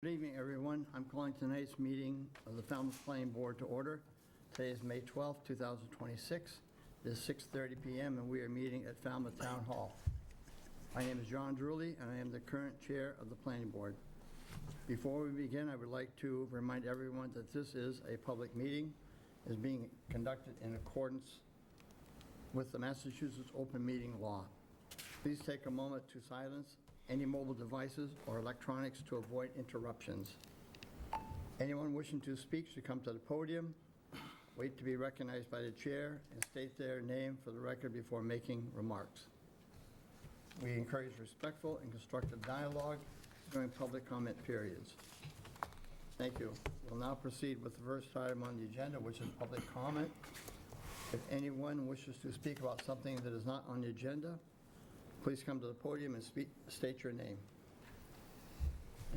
Good evening, everyone. I'm calling tonight's meeting of the Falmouth Planning Board to order. Today is May 12th, 2026. It is 6:30 p.m. and we are meeting at Falmouth Town Hall. My name is John Drewley and I am the current chair of the Planning Board. Before we begin, I would like to remind everyone that this is a public meeting, is being conducted in accordance with the Massachusetts Open Meeting Law. Please take a moment to silence any mobile devices or electronics to avoid interruptions. Anyone wishing to speak should come to the podium, wait to be recognized by the chair, and state their name for the record before making remarks. We encourage respectful and constructive dialogue during public comment periods. Thank you. We'll now proceed with the first item on the agenda, which is public comment. If anyone wishes to speak about something that is not on the agenda, please come to the podium and state your name.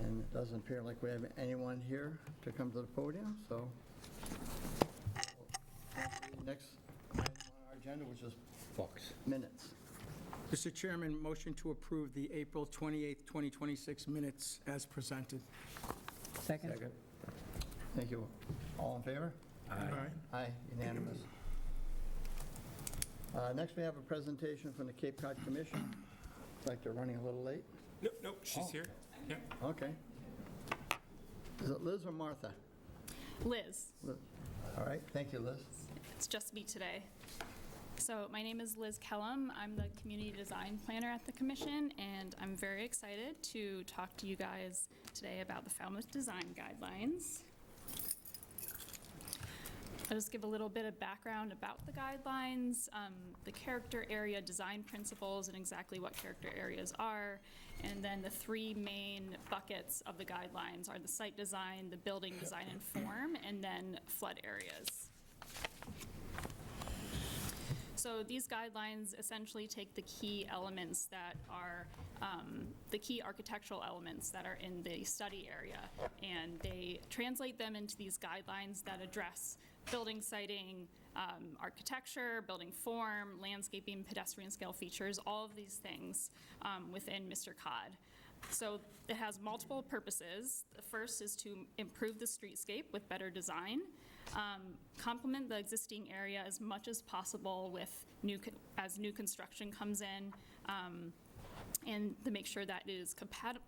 And it doesn't appear like we have anyone here to come to the podium, so next item on our agenda, which is minutes. Mr. Chairman, motion to approve the April 28th, 2026 minutes as presented. Second. Thank you. All in favor? Aye. Aye, unanimous. Next, we have a presentation from the Cape Cod Commission. Looks like they're running a little late. Nope, she's here. Yeah. Okay. Is it Liz or Martha? Liz. Liz. All right, thank you, Liz. It's just me today. So my name is Liz Kellum. I'm the community design planner at the commission, and I'm very excited to talk to you guys today about the Falmouth Design Guidelines. I'll just give a little bit of background about the guidelines, the character area design principles and exactly what character areas are, and then the three main buckets of the guidelines are the site design, the building design and form, and then flood areas. So these guidelines essentially take the key elements that are the key architectural elements that are in the study area, and they translate them into these guidelines that address building siting, architecture, building form, landscaping, pedestrian scale features, all of these things within MRCOD. So it has multiple purposes. The first is to improve the streetscape with better design, complement the existing area as much as possible with as new construction comes in, and to make sure that it is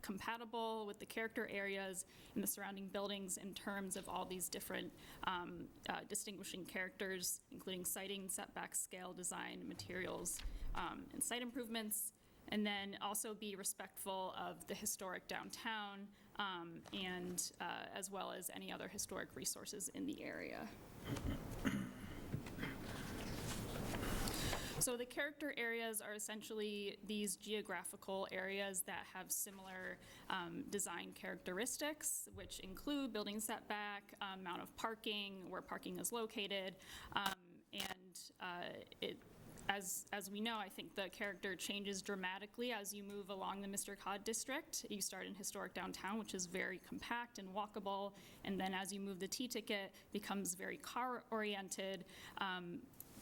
compatible with the character areas and the surrounding buildings in terms of all these different distinguishing characters, including siting, setback, scale, design, materials, and site improvements. And then also be respectful of the historic downtown and as well as any other historic resources in the area. So the character areas are essentially these geographical areas that have similar design characteristics, which include building setback, amount of parking, where parking is located, As we know, I think the character changes dramatically as you move along the MRCOD district. You start in historic downtown, which is very compact and walkable, and then as you move the T-ticket, becomes very car-oriented,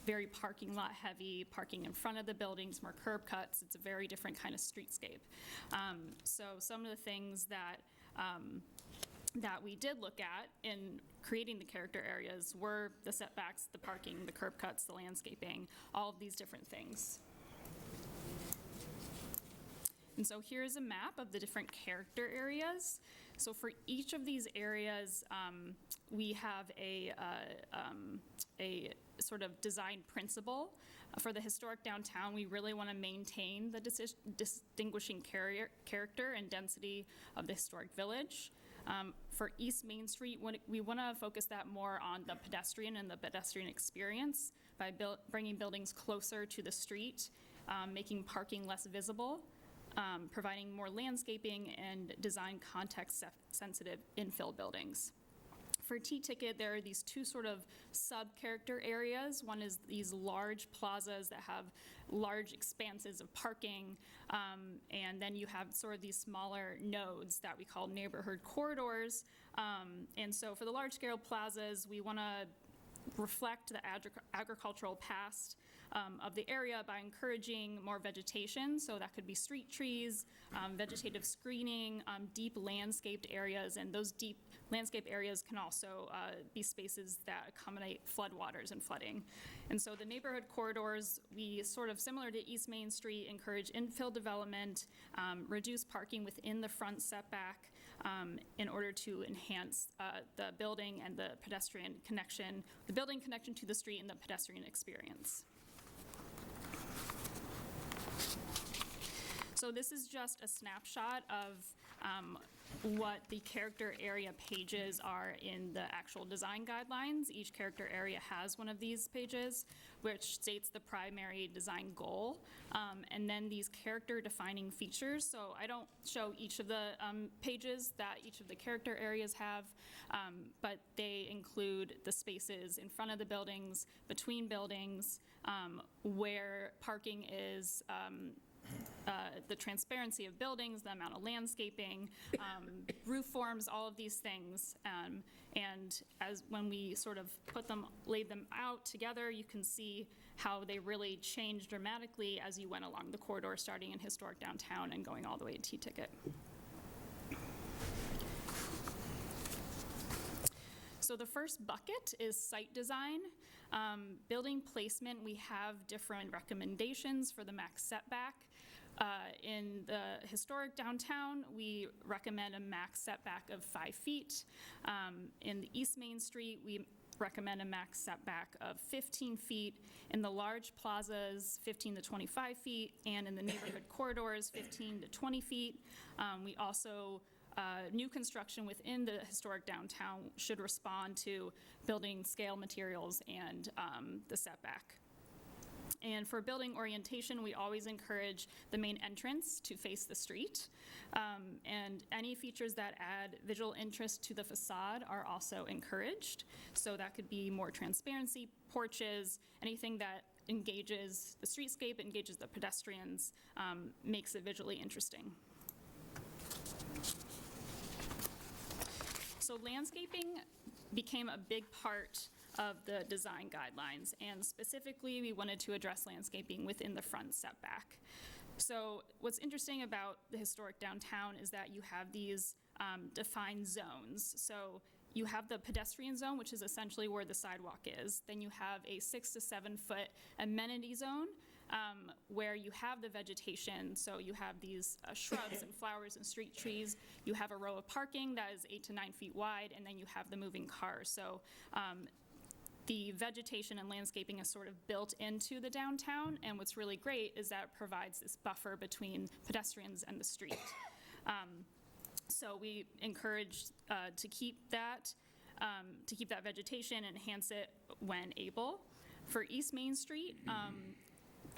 very parking lot heavy, parking in front of the buildings, more curb cuts. It's a very different kind of streetscape. So some of the things that we did look at in creating the character areas were the setbacks, the parking, the curb cuts, the landscaping, all of these different things. And so here's a map of the different character areas. So for each of these areas, we have a sort of design principle. For the historic downtown, we really want to maintain the distinguishing character and density of the historic village. For East Main Street, we want to focus that more on the pedestrian and the pedestrian experience by bringing buildings closer to the street, making parking less visible, providing more landscaping and design context-sensitive infill buildings. For T-ticket, there are these two sort of sub-character areas. One is these large plazas that have large expanses of parking, and then you have sort of these smaller nodes that we call neighborhood corridors. And so for the large-scale plazas, we want to reflect the agricultural past of the area by encouraging more vegetation. So that could be street trees, vegetative screening, deep landscaped areas, and those deep landscape areas can also be spaces that accommodate floodwaters and flooding. And so the neighborhood corridors, we sort of similar to East Main Street, encourage infill development, reduce parking within the front setback in order to enhance the building and the pedestrian connection, the building connection to the street and the pedestrian experience. So this is just a snapshot of what the character area pages are in the actual design guidelines. Each character area has one of these pages, which states the primary design goal, and then these character defining features. So I don't show each of the pages that each of the character areas have, but they include the spaces in front of the buildings, between buildings, where parking is, the transparency of buildings, the amount of landscaping, roof forms, all of these things. And as when we sort of laid them out together, you can see how they really changed dramatically as you went along the corridor, starting in historic downtown and going all the way to T-Ticket. So the first bucket is site design. Building placement, we have different recommendations for the max setback. In the historic downtown, we recommend a max setback of 5 feet. In the East Main Street, we recommend a max setback of 15 feet. In the large plazas, 15 to 25 feet, and in the neighborhood corridors, 15 to 20 feet. We also new construction within the historic downtown should respond to building scale materials and the setback. And for building orientation, we always encourage the main entrance to face the street. And any features that add visual interest to the facade are also encouraged. So that could be more transparency, porches, anything that engages the streetscape, engages the pedestrians, makes it visually interesting. So landscaping became a big part of the design guidelines, and specifically we wanted to address landscaping within the front setback. So what's interesting about the historic downtown is that you have these defined zones. So you have the pedestrian zone, which is essentially where the sidewalk is. Then you have a 6 to 7 foot amenity zone, where you have the vegetation. So you have these shrubs and flowers and street trees. You have a row of parking that is 8 to 9 feet wide, and then you have the moving cars. So the vegetation and landscaping is sort of built into the downtown, and what's really great is that it provides this buffer between pedestrians and the street. So we encourage to keep that vegetation and enhance it when able. For East Main Street,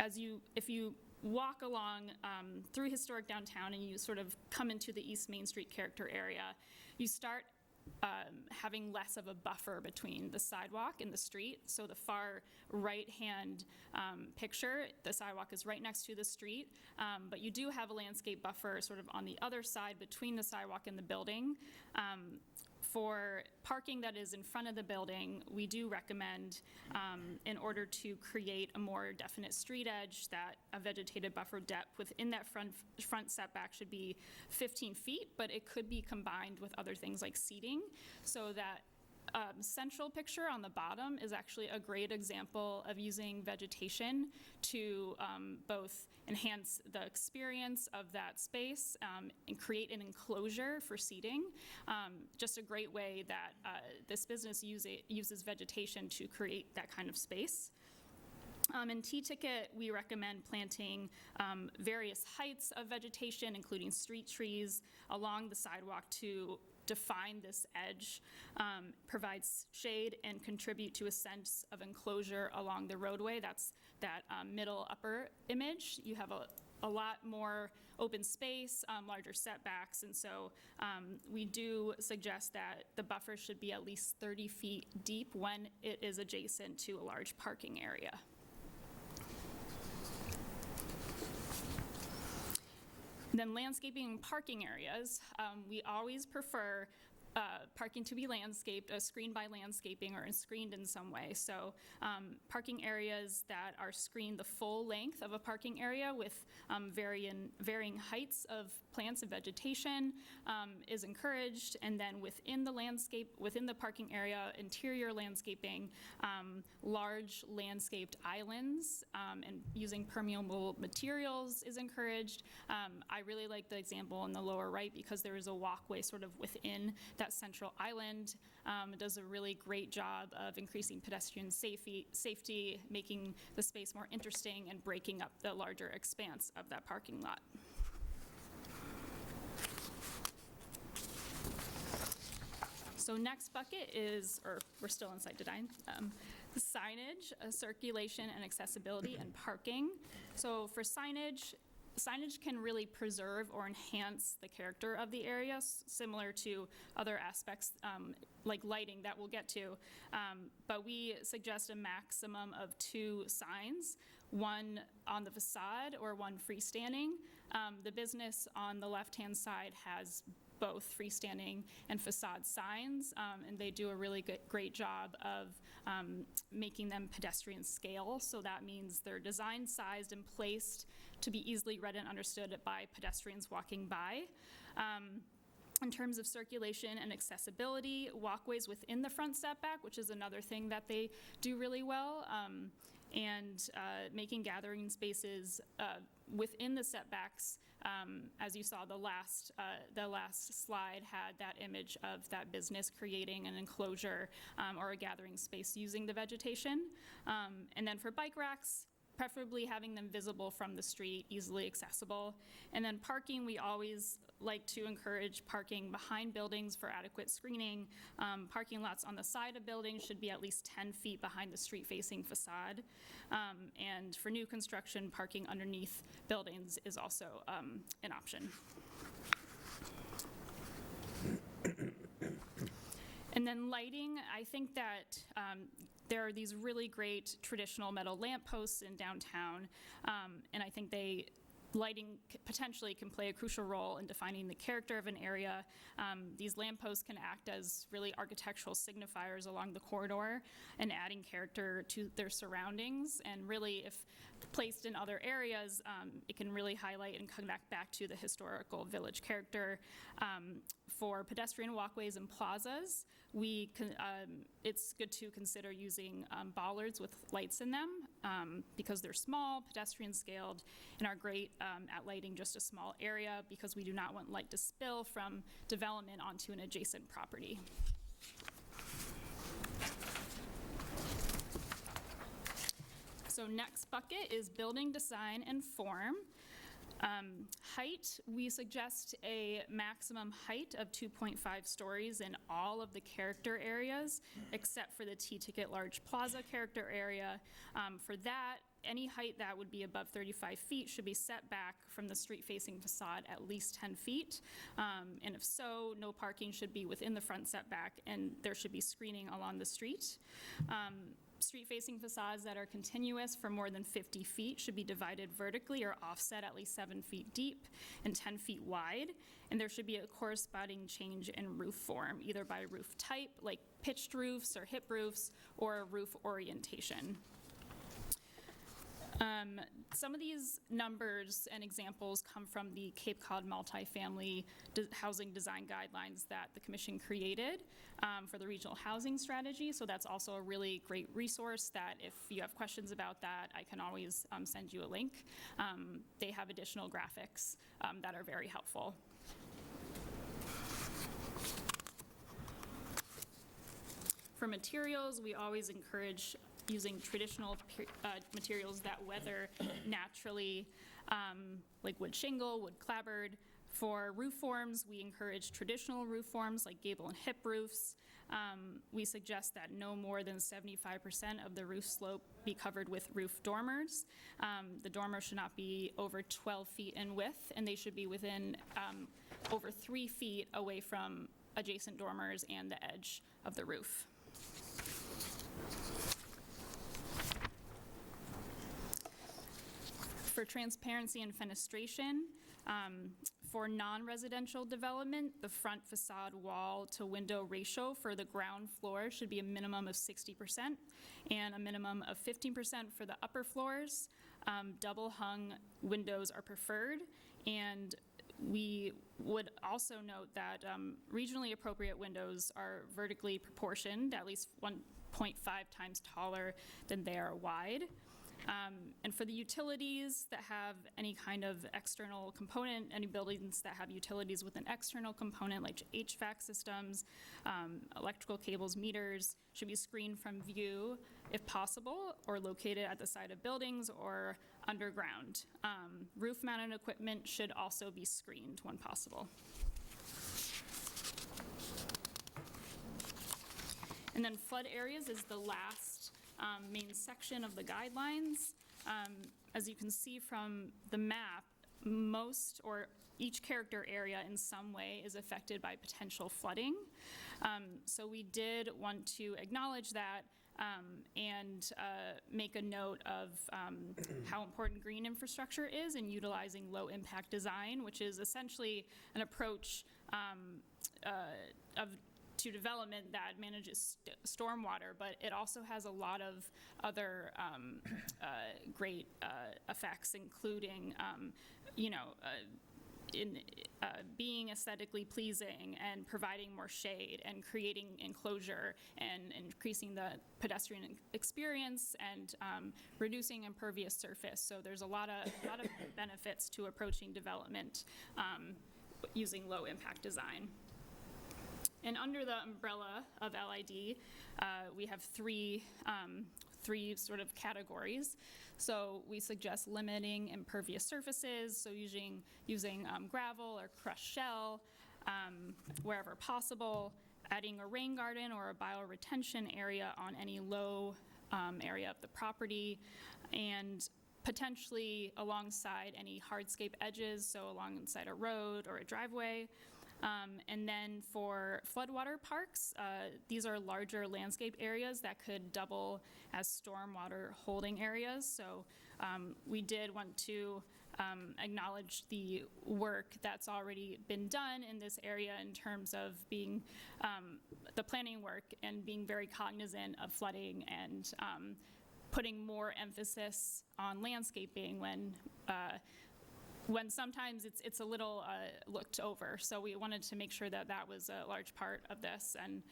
if you walk along through historic downtown and you sort of come into the East Main Street character area, you start having less of a buffer between the sidewalk and the street. So the far right-hand picture, the sidewalk is right next to the street, but you do have a landscape buffer sort of on the other side between the sidewalk and the building. For parking that is in front of the building, we do recommend, in order to create a more definite street edge, that a vegetated buffer depth within that front setback should be 15 feet, but it could be combined with other things like seating, so that central picture on the bottom is actually a great example of using vegetation to both enhance the experience of that space and create an enclosure for seating. Just a great way that this business uses vegetation to create that kind of space. In T-Ticket, we recommend planting various heights of vegetation, including street trees, along the sidewalk to define this edge, provides shade, and contribute to a sense of enclosure along the roadway. That's that middle upper image. You have a lot more open space, larger setbacks, and so we do suggest that the buffer should be at least 30 feet deep when it is adjacent to a large parking area. Then landscaping and parking areas, we always prefer parking to be landscaped, screened by landscaping or screened in some way. So parking areas that are screened the full length of a parking area with varying heights of plants and vegetation is encouraged. And then within the parking area, interior landscaping, large landscaped islands, and using permeable materials is encouraged. I really like the example in the lower right because there is a walkway sort of within that central island. It does a really great job of increasing pedestrian safety, making the space more interesting and breaking up the larger expanse of that parking lot. So next bucket is, or we're still inside design, signage, circulation and accessibility, and parking. So for signage can really preserve or enhance the character of the area, similar to other aspects like lighting that we'll get to. But we suggest a maximum of 2 signs, one on the facade or one freestanding. The business on the left-hand side has both freestanding and facade signs, and they do a really great job of making them pedestrian scale. So that means they're designed, sized, and placed to be easily read and understood by pedestrians walking by. In terms of circulation and accessibility, walkways within the front setback, which is another thing that they do really well, and making gathering spaces within the setbacks. As you saw, the last slide had that image of that business creating an enclosure or a gathering space using the vegetation. And then for bike racks, preferably having them visible from the street, easily accessible. And then parking, we always like to encourage parking behind buildings for adequate screening. Parking lots on the side of buildings should be at least 10 feet behind the street-facing facade. And for new construction, parking underneath buildings is also an option. And then lighting, I think that there are these really great traditional metal lampposts in downtown, and I think lighting potentially can play a crucial role in defining the character of an area. These lampposts can act as really architectural signifiers along the corridor and adding character to their surroundings. And really, if placed in other areas, it can really highlight and connect back to the historical village character. For pedestrian walkways and plazas, it's good to consider using bollards with lights in them because they're small, pedestrian scaled, and are great at lighting just a small area because we do not want light to spill from development onto an adjacent property. So next bucket is building design and form. Height, we suggest a maximum height of 2.5 stories in all of the character areas, except for the T-ticket large plaza character area. For that, any height that would be above 35 feet should be set back from the street-facing facade at least 10 feet. And if so, no parking should be within the front setback, and there should be screening along the street. Street-facing facades that are continuous for more than 50 feet should be divided vertically or offset at least 7 feet deep and 10 feet wide. And there should be a corresponding change in roof form, either by roof type, like pitched roofs or hip roofs, or roof orientation. Some of these numbers and examples come from the Cape Cod multifamily housing design guidelines that the Commission created for the regional housing strategy. So that's also a really great resource that if you have questions about that, I can always send you a link. They have additional graphics that are very helpful. For materials, we always encourage using traditional materials that weather naturally, like wood shingle, wood clapboard. For roof forms, we encourage traditional roof forms like gable and hip roofs. We suggest that no more than 75% of the roof slope be covered with roof dormers. The dormer should not be over 12 feet in width, and they should be within over 3 feet away from adjacent dormers and the edge of the roof. For transparency and fenestration, For non-residential development, the front facade wall to window ratio for the ground floor should be a minimum of 60% and a minimum of 15% for the upper floors. Double hung windows are preferred, and we would also note that regionally appropriate windows are vertically proportioned, at least 1.5 times taller than they are wide. And for the utilities that have any kind of external component, any buildings that have utilities with an external component like HVAC systems, electrical cables, meters, should be screened from view if possible, or located at the side of buildings or underground. Roof-mounted equipment should also be screened when possible. And then flood areas is the last main section of the guidelines. As you can see from the map, most or each character area in some way is affected by potential flooding. So we did want to acknowledge that and make a note of how important green infrastructure is in utilizing low impact design, which is essentially an approach to development that manages stormwater, but it also has a lot of other great effects, including, being aesthetically pleasing and providing more shade and creating enclosure and increasing the pedestrian experience and reducing impervious surface. So there's a lot of benefits to approaching development using low impact design. And under the umbrella of LID, we have three sort of categories. So we suggest limiting impervious surfaces, so using gravel or crushed shell wherever possible, adding a rain garden or a bioretention area on any low area of the property, and potentially alongside any hardscape edges, so alongside a road or a driveway. And then for floodwater parks, these are larger landscape areas that could double as stormwater holding areas. So we did want to acknowledge the work that's already been done in this area in terms of being the planning work and being very cognizant of flooding and putting more emphasis on landscaping when sometimes it's a little looked over. So we wanted to make sure that that was a large part of this, and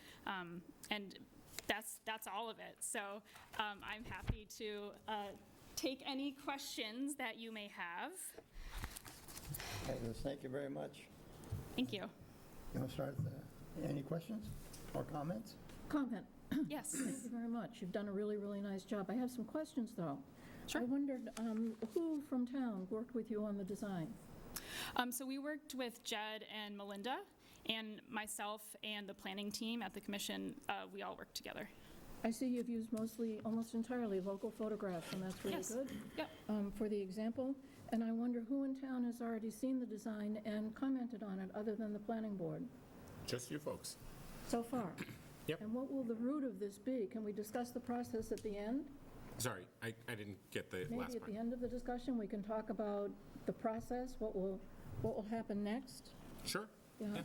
that's all of it. So I'm happy to take any questions that you may have. Thank you very much. Thank you. You want to start? Any questions or comments? Comment. Yes. Thank you very much. You've done a really, really nice job. I have some questions, though. Sure. I wondered who from town worked with you on the design? So we worked with Jed and Melinda, and myself and the planning team at the commission, we all worked together. I see you've used almost entirely local photographs, and that's really Yes. good. Yep. For the example. And I wonder who in town has already seen the design and commented on it other than the planning board Just you folks. so far? Yep. And what will the root of this be? Can we discuss the process at the end? Sorry, I didn't get the Maybe last at part. the end of the discussion, we can talk about the process, what will happen next. Sure. Yeah.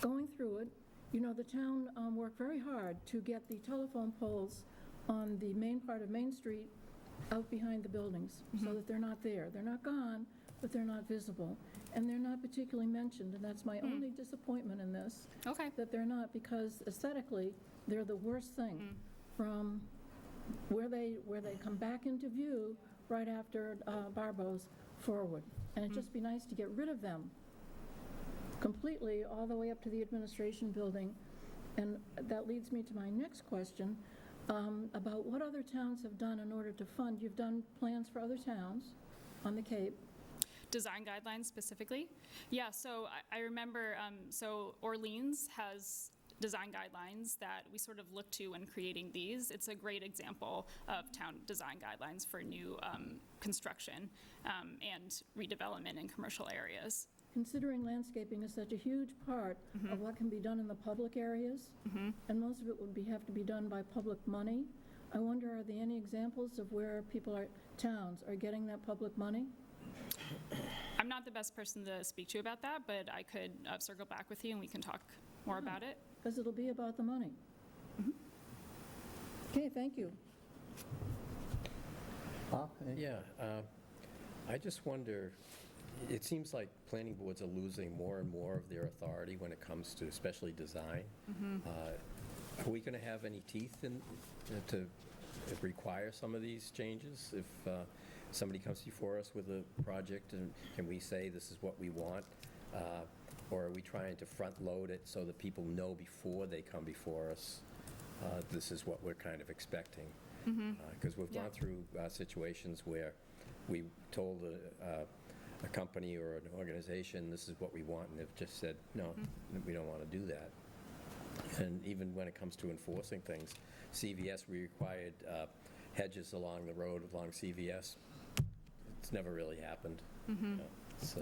Going through it, the town worked very hard to get the telephone poles on the main part of Main Street out behind the buildings, so that they're not there. They're not gone, but they're not visible. And they're not particularly mentioned, and that's my only disappointment in this, Okay. that they're not, because aesthetically, they're the worst thing from where they come back into view right after Barbo's forward. And it'd just be nice to get rid of them completely all the way up to the administration building. And that leads me to my next question about what other towns have done in order to fund. You've done plans for other towns on the Cape. Design guidelines specifically? Yeah, so I remember, so Orleans has design guidelines that we sort of look to when creating these. It's a great example of town design guidelines for new construction and redevelopment in commercial areas. Considering landscaping is such a huge part of what can be done in the public areas, and most of it would have to be done by public money, I wonder, are there any examples of where towns are getting that public money? I'm not the best person to speak to about that, but I could circle back with you and we can talk more about it. Because it'll be about the money. Okay, thank you. Bob, any- Yeah, I just wonder, it seems like planning boards are losing more and more of their authority when it comes to especially design. Are we going to have any teeth to require some of these changes? If somebody comes before us with a project, and can we say this is what we want? Or are we trying to front-load it so that people know before they come before us, this is what we're kind of expecting? Because we've gone through situations where we told a company or an organization, this is what we want, and they've just said, no, we don't want to do that. And even when it comes to enforcing things, CVS, we required hedges along the road along CVS. It's never really happened. So,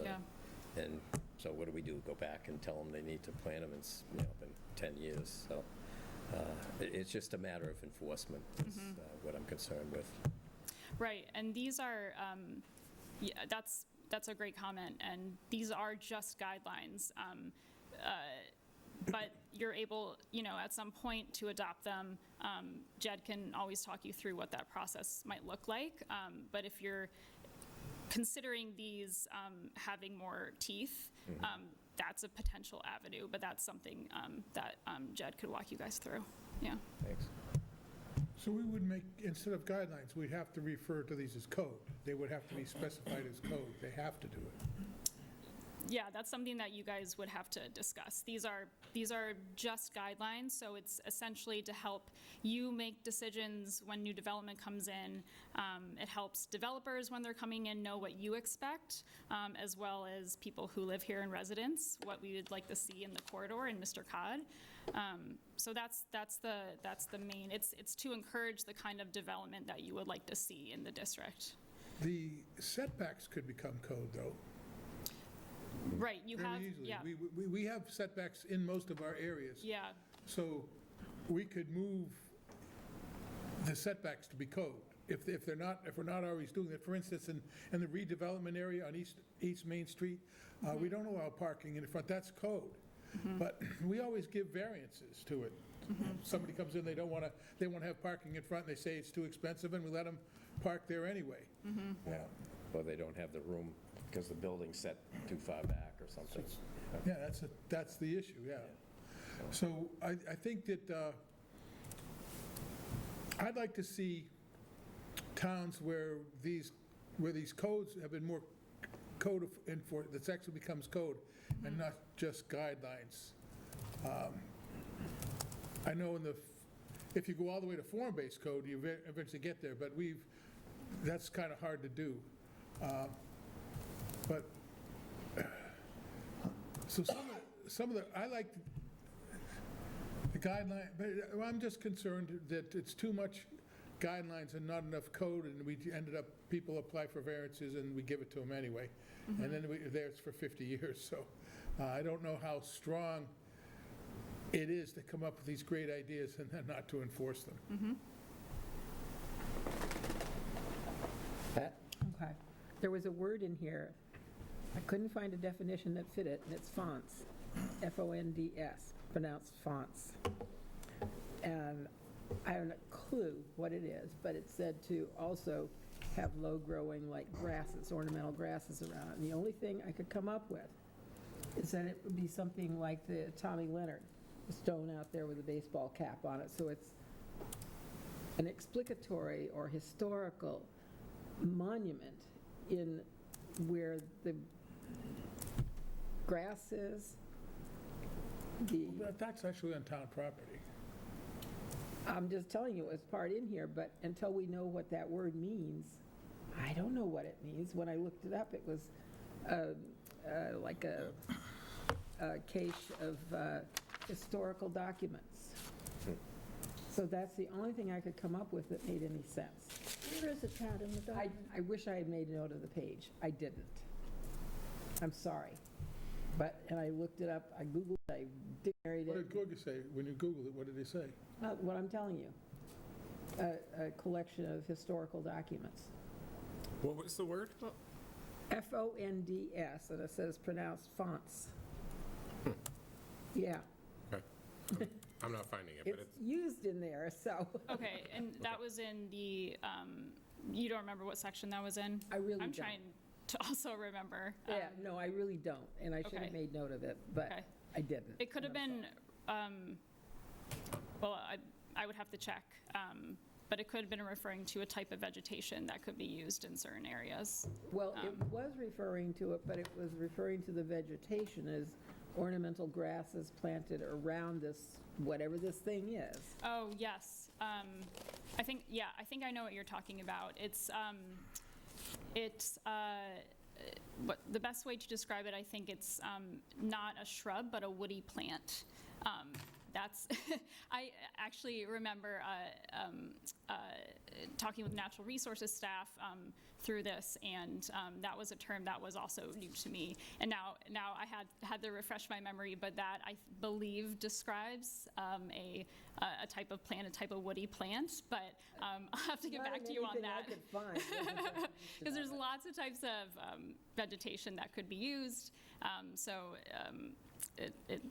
and so what do? Go back and tell them they need to plant them in, in 10 years? So it's just a matter of enforcement is what I'm concerned with. Right, and these are, that's a great comment, and these are just guidelines. But you're able, at some point to adopt them. Jed can always talk you through what that process might look like. But if you're considering these having more teeth, that's a potential avenue, but that's something that Jed could walk you guys through. Yeah. Thanks. So we would make, instead of guidelines, we'd have to refer to these as code. They would have to be specified as code. They have to do it. Yeah, that's something that you guys would have to discuss. These are just guidelines, so it's essentially to help you make decisions when new development comes in. It helps developers when they're coming in know what you expect, as well as people who live here and residents, what we would like to see in the corridor in MRCOD. So that's the main. It's to encourage the kind of development that you would like to see in the district. The setbacks could become code, though. Right, you have, Very easily. yeah, We have setbacks in most of our areas. yeah, So we could move the setbacks to be code. If we're not always doing that. For instance, in the redevelopment area on East Main Street, we don't allow parking in the front. That's code. But we always give variances to it. Somebody comes in, they want to have parking in front, and they say it's too expensive, and we let them park there anyway. Yeah. Or they don't have the room because the building's set too far back or something. Yeah, that's the issue, yeah. So I think that I'd like to see towns where these codes have been more code enforced, that actually becomes code and not just guidelines. I know if you go all the way to form-based code, you eventually get there, but that's kind of hard to do. But so some of the I like the guideline, but I'm just concerned that it's too much guidelines and not enough code, and we ended up, people apply for variances and we give it to them anyway. And then there it's for 50 years. So I don't know how strong it is to come up with these great ideas and then not to enforce them. Pat? Okay. There was a word in here, I couldn't find a definition that fit it, and it's fonts, F-O-N-D-S, pronounced fonts. And I have a clue what it is, but it said to also have low-growing, like grasses, ornamental grasses around it. And the only thing I could come up with is that it would be something like the Tommy Leonard, the stone out there with a baseball cap on it. So it's an explicatory or historical monument in where the grass is, But that's actually on town property. I'm just telling you, it's part in here, but until we know what that word means, I don't know what it means. When I looked it up, it was like a cache of historical documents. So that's the only thing I could come up with that made any sense. Where is it, Pat, in the document? I wish I had made a note of the page. I didn't. I'm sorry. And I looked it up, I Googled, I dictionaried What it. did Google say? When you Googled it, what did they say? What I'm telling you, a collection of historical documents. What was the word? FONDS, and it says pronounced fonts. Yeah, Okay. I'm not finding it, but it's used in there, so. Okay, and that was in the, you don't remember what section that was in? I really I'm don't. trying to also remember. Yeah, no, I really don't, and I should have Okay. made note of it, but Okay. I didn't. It could have been, well, I would have to check, but it could have been referring to a type of vegetation that could be used in certain areas. Well, it was referring to it, but it was referring to the vegetation as ornamental grasses planted around this, whatever this thing is. Oh, yes. I think I know what you're talking about. What the best way to describe it, I think it's not a shrub, but a woody plant. That's, I actually remember talking with natural resources staff through this, and that was a term that was also new to me. And now I had to refresh my memory, but that I believe describes a type of plant, a type of woody plant. But I'll have to get back to you on that. Because there's lots of types of vegetation that could be used.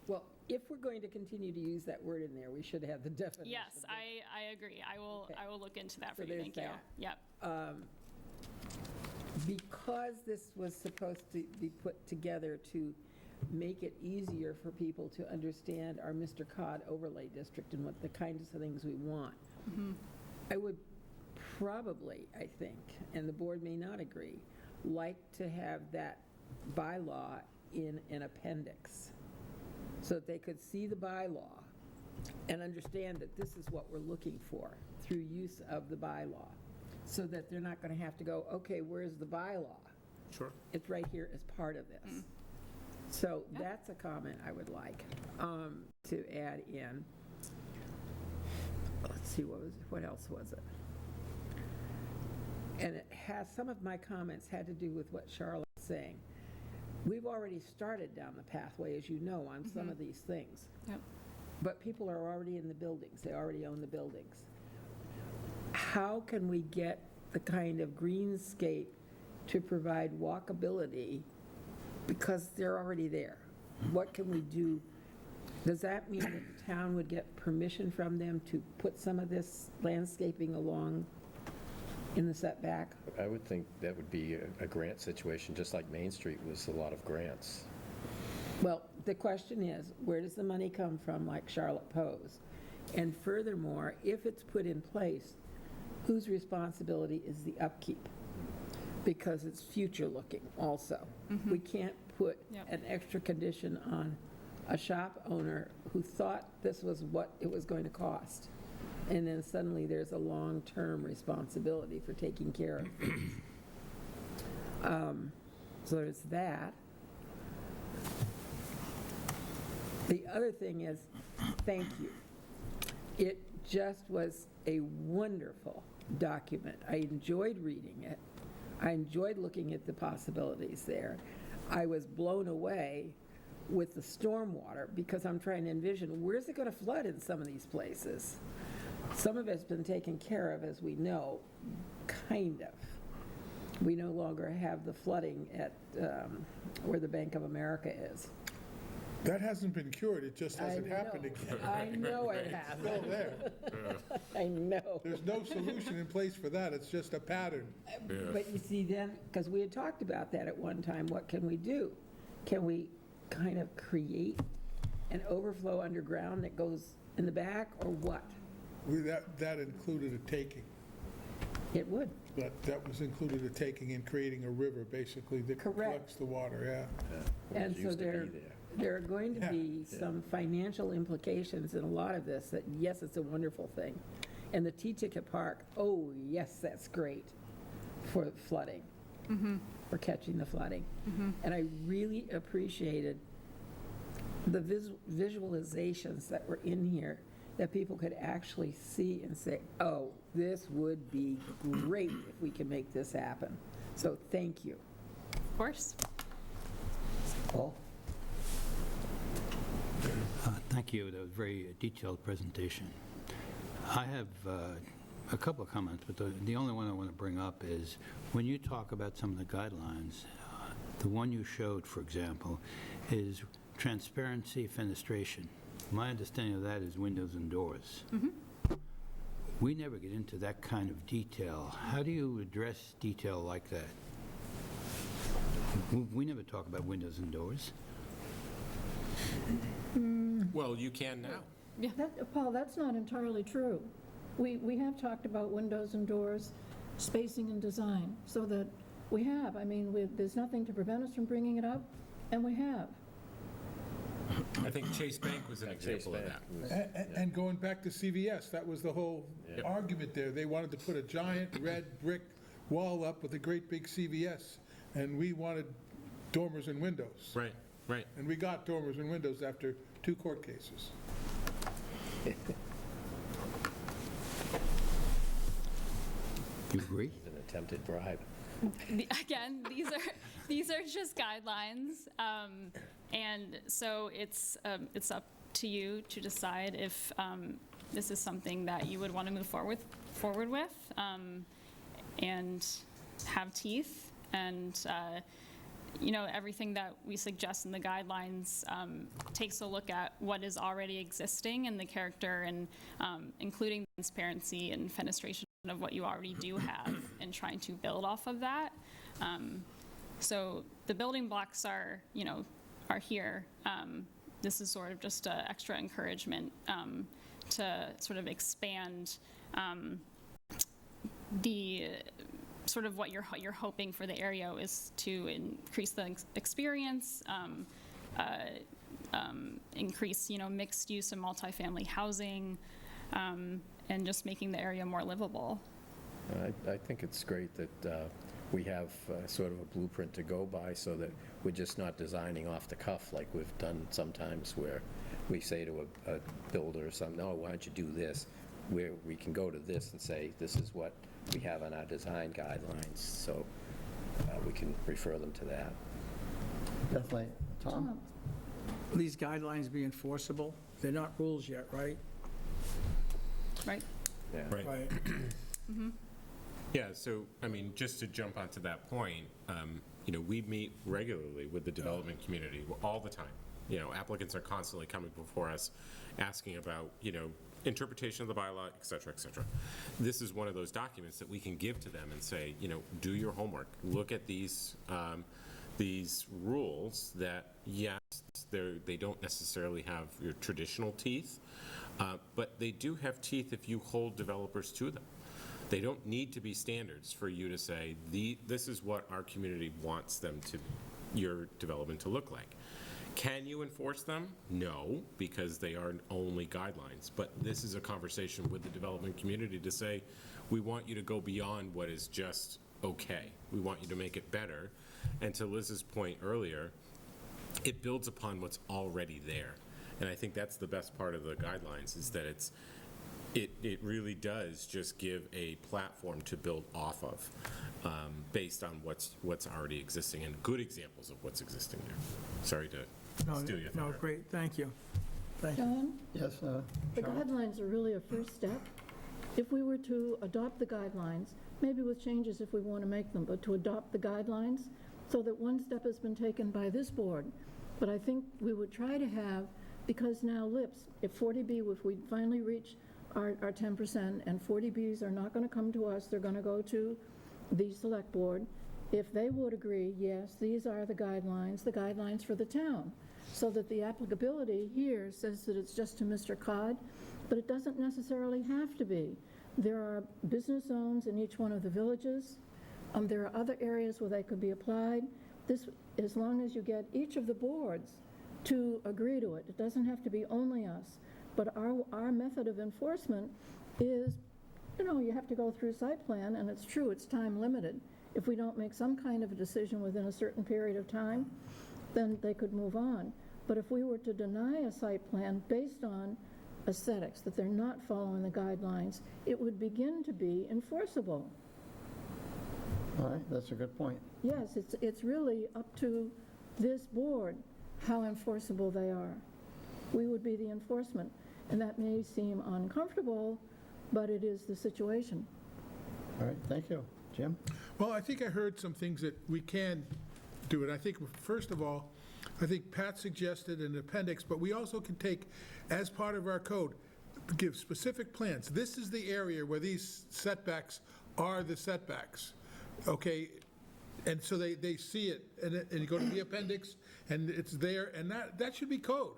Well, if we're going to continue to use that word in there, we should have the definition. Yes, I agree. I will look into that for So you. there's Thank you. that. Yep. Because this was supposed to be put together to make it easier for people to understand our MRCOD overlay district and what the kinds of things we want, I would probably, I think, and the board may not agree, like to have that bylaw in an appendix so that they could see the bylaw and understand that this is what we're looking for through use of the bylaw, so that they're not going to have to go, okay, where's the bylaw? Sure. It's right here as part of this. So that's a comment I would like to add in. Let's see, what else was it? And it has, some of my comments had to do with what Charlotte's saying. We've already started down the pathway, as you know, on some of these things. Yep. But people are already in the buildings. They already own the buildings. How can we get the kind of greenscape to provide walkability because they're already there? What can we do? Does that mean that the town would get permission from them to put some of this landscaping along in the setback? I would think that would be a grant situation, just like Main Street was a lot of grants. Well, the question is, where does the money come from, like Charlotte posed? And furthermore, if it's put in place, whose responsibility is the upkeep? Because it's future-looking also. We can't put Yep. an extra condition on a shop owner who thought this was what it was going to cost. And then suddenly there's a long-term responsibility for taking care of things. So there's that. The other thing is, thank you. It just was a wonderful document. I enjoyed reading it. I enjoyed looking at the possibilities there. I was blown away with the stormwater because I'm trying to envision, where's it going to flood in some of these places? Some of it's been taken care of, as we know, kind of. We no longer have the flooding at where the Bank of America is. That hasn't been cured, it just hasn't happened again. I know it Still hasn't. there. I know. There's no solution in place for that, it's just a pattern. But you see then, because we had talked about that at one time, what can we do? Can we kind of create an overflow underground that goes in the back, or what? That included a taking. It would. That was included a taking in creating a river, basically, that Correct. collects the water, yeah. It And so used to be there are going to Yeah. be some financial implications in a lot of this, that yes, it's a wonderful thing. And the T-Ticket Park, oh, yes, that's great for flooding, for catching the flooding. And I really appreciated the visualizations that were in here that people could actually see and say, oh, this would be great if we can make this happen. So thank you. Of course. Paul? Thank you. That was a very detailed presentation. I have a couple of comments, but the only one I want to bring up is when you talk about some of the guidelines, The one you showed, for example, is transparency fenestration. My understanding of that is windows and doors. We never get into that kind of detail. How do you address detail like that? We never talk about windows and doors. Well, you can now. Paul, that's not entirely true. We have talked about windows and doors, spacing and design, so that we have. I mean, there's nothing to prevent us from bringing it up, and we have. I think Chase Bank was an example of that. And going back to CVS, that was the whole argument there. They wanted to put a giant red brick wall up with a great big CVS, and we wanted dormers and windows. Right, right. And we got dormers and windows after 2 court cases. You agree? It's an attempted bribe. Again, these are just guidelines, and so it's up to you to decide if this is something that you would want to move forward with, and have teeth, and everything that we suggest in the guidelines takes a look at what is already existing and the character, and including transparency and fenestration of what you already do have, and trying to build off of that. So the building blocks are here. This is sort of just an extra encouragement to sort of expand the sort of what you're hoping for the area is to increase the experience, increase mixed use and multifamily housing, and just making the area more livable. I think it's great that we have sort of a blueprint to go by, so that we're just not designing off the cuff like we've done sometimes, where we say to a builder or something, "No, why don't you do this?" Where we can go to this and say, this is what we have on our design guidelines, so we can refer them to that. Definitely. Tom? Will these guidelines be enforceable? They're not rules yet, right? Right? Yeah. Right. Yeah, so, I mean, just to jump onto that point, we meet regularly with the development community all the time. Applicants are constantly coming before us, asking about, interpretation of the bylaw, et cetera, et cetera. This is one of those documents that we can give to them and say, do your homework. Look at these rules that, yes, they don't necessarily have your traditional teeth, but they do have teeth if you hold developers to them. They don't need to be standards for you to say, this is what our community wants your development to look like. Can you enforce them? No, because they are only guidelines. But this is a conversation with the development community to say, we want you to go beyond what is just okay. We want you to make it better. And to Liz's point earlier, it builds upon what's already there. And I think that's the best part of the guidelines, is that it really does just give a platform to build off of, based on what's already existing, and good examples of what's existing there. Sorry to steal your thunder. No, great, thank you. Thank you. John, Yes, the Charlotte? guidelines are really a first step. If we were to adopt the guidelines, maybe with changes if we want to make them, but to adopt the guidelines, so that one step has been taken by this board. But I think we would try to have, because now LIPS, if 40B, if we finally reach our 10%, and 40Bs are not going to come to us, they're going to go to the select board. If they would agree, yes, these are the guidelines for the town, so that the applicability here says that it's just to Mr. COD, but it doesn't necessarily have to be. There are business zones in each one of the villages. There are other areas where they could be applied. This, as long as you get each of the boards to agree to it. It doesn't have to be only us. But our method of enforcement is, you have to go through site plan, and it's true, it's time limited. If we don't make some kind of a decision within a certain period of time, then they could move on. But if we were to deny a site plan based on aesthetics, that they're not following the guidelines, it would begin to be enforceable. All right, that's a good point. Yes, it's really up to this board how enforceable they are. We would be the enforcement, and that may seem uncomfortable, but it is the situation. All right, thank you. Jim? Well, I think I heard some things that we can do it. I think, first of all, I think Pat suggested an appendix, but we also can take, as part of our code, give specific plans. This is the area where these setbacks are the setbacks, okay? And so they see it, and you go to the appendix, and it's there, and that should be code.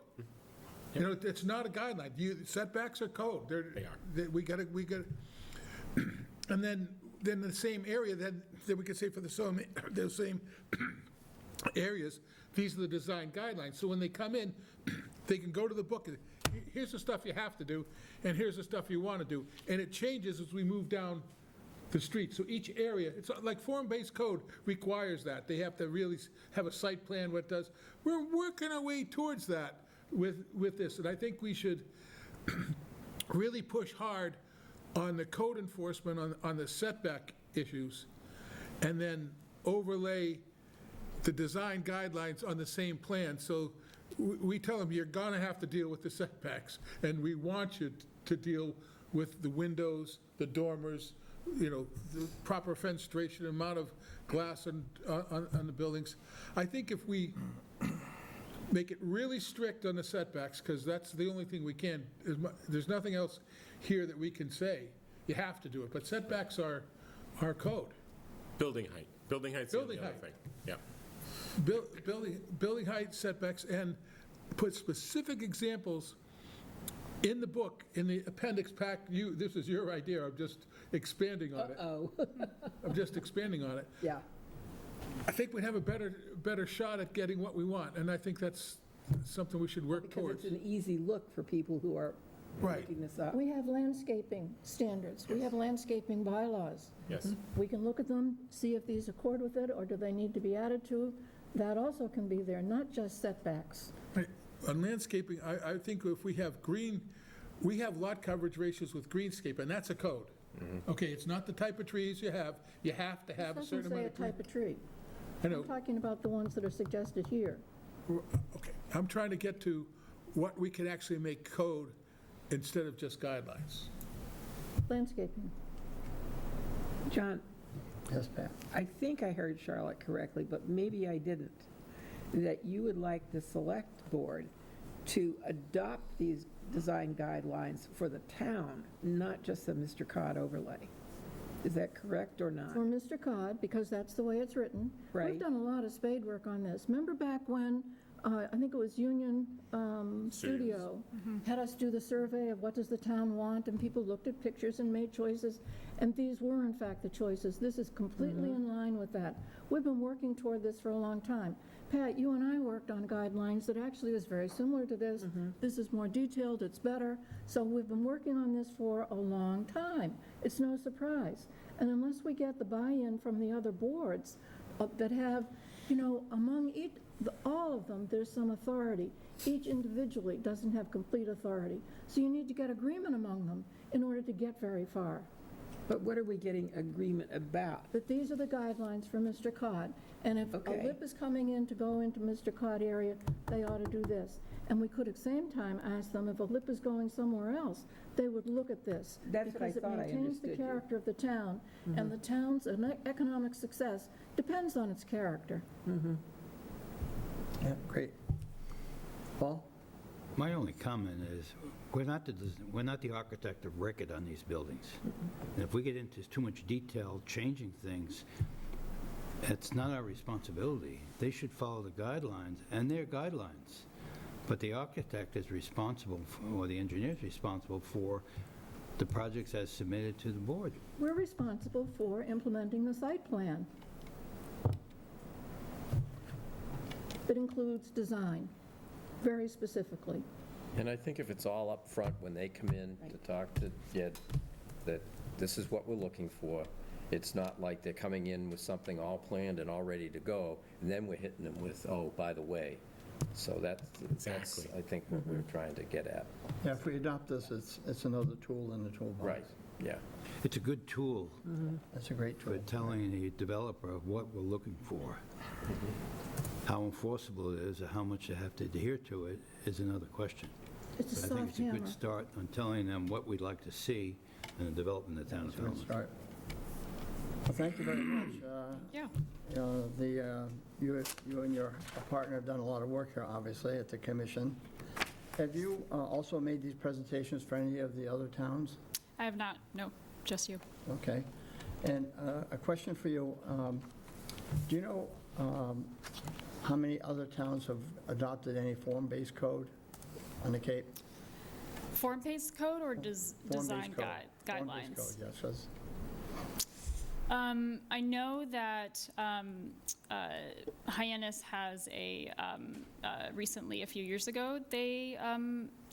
You know, it's not a guideline. Setbacks are code. They are. We got to, and then the same area, then we could say for the same areas, these are the design guidelines. So when they come in, they can go to the book, and here's the stuff you have to do, and here's the stuff you want to do. And it changes as we move down the street. So each area, it's like form-based code requires that. They have to really have a site plan, what it does. We're working our way towards that with this, and I think we should really push hard on the code enforcement, on the setback issues, and then overlay the design guidelines on the same plan. So we tell them, you're gonna have to deal with the setbacks, and we want you to deal with the windows, the dormers, you know, the proper fenestration, amount of glass on the buildings. I think if we make it really strict on the setbacks, because that's the only thing we can, there's nothing else here that we can say. You have to do it, but setbacks are code. Building height. Building height's the only Building other height. thing. Yeah. Building height setbacks, and put specific examples in the book, in the appendix pack. This is your idea, I'm just expanding on it. Uh-oh. I'm just expanding on it. Yeah. I think we'd have a better shot at getting what we want, and I think that's something we should work Because towards. it's an easy look for people who are Right. looking this up. We have landscaping standards, we have landscaping bylaws. Yes. We can look at them, see if these accord with it, or do they need to be added to. That also can be there, not just setbacks. Right. On landscaping, I think if we have green, we have lot coverage ratios with greenscape, and that's a code. Okay, it's not the type of trees you have to have a This certain doesn't say amount a of green. type of tree. I know. I'm talking about the ones that are suggested here. Okay, I'm trying to get to what we can actually make code instead of just guidelines. Landscaping. John, Yes, Pat? I think I heard Charlotte correctly, but maybe I didn't, that you would like the select board to adopt these design guidelines for the town, not just the Mr. Cod overlay. Is that correct or not? For Mr. Cod, because that's the way it's written. Right. We've done a lot of spade work on this. Remember back when, I think it was Union Studio, had us do the survey of what does the town want, and people looked at pictures and made choices, and these were in fact the choices. This is completely in line with that. We've been working toward this for a long time. Pat, you and I worked on guidelines that actually was very similar to this. This is more detailed, it's better. So we've been working on this for a long time. It's no surprise. And unless we get the buy-in from the other boards that have, you know, among all of them, there's some authority. Each individually doesn't have complete authority. So you need to get agreement among them in order to get very far. But what are we getting agreement about? But these are the guidelines for Mr. Cod. And if a Okay. lip is coming in to go into Mr. Cod area, they ought to do this. And we could at the same time ask them if a lip is going somewhere else, they would look at this. That's what I thought I Because it maintains the understood you. character of the town, and the town's economic success depends on its character. Yeah, great. Paul? My only comment is, we're not the architect of record on these buildings. And if we get into too much detail, changing things, it's not our responsibility. They should follow the guidelines, and they're guidelines. But the architect is responsible, or the engineer is responsible for the projects as submitted to the board. We're responsible for implementing the site plan. That includes design, very specifically. And I think if it's all up front when they come in to talk to Jed, that this is what we're looking for, it's not like they're coming in with something all planned and all ready to go, and then we're hitting them with, oh, by the way. So that's, Exactly. I think, what we're trying to get at. Yeah, if we adopt this, it's another tool in the toolbox. Right, yeah. It's a good tool That's a great tool. for telling the developer what we're looking for. How enforceable it is, or how much they have to adhere to it, is another question. It's a But I think soft it's a hammer. good start on telling them what we'd like to see in the development of the town of That's a good Falmouth. start. thank you very much. Yeah. You and your partner have done a lot of work here, obviously, at the commission. Have you also made these presentations for any of the other towns? I have not, no, just you. Okay. And a question for you. Do you know how many other towns have adopted any form-based code on the Cape? Form-based code or design Form-based code. guidelines? Form-based code, yes. 'Cause I know that Hyannis has recently, a few years ago, they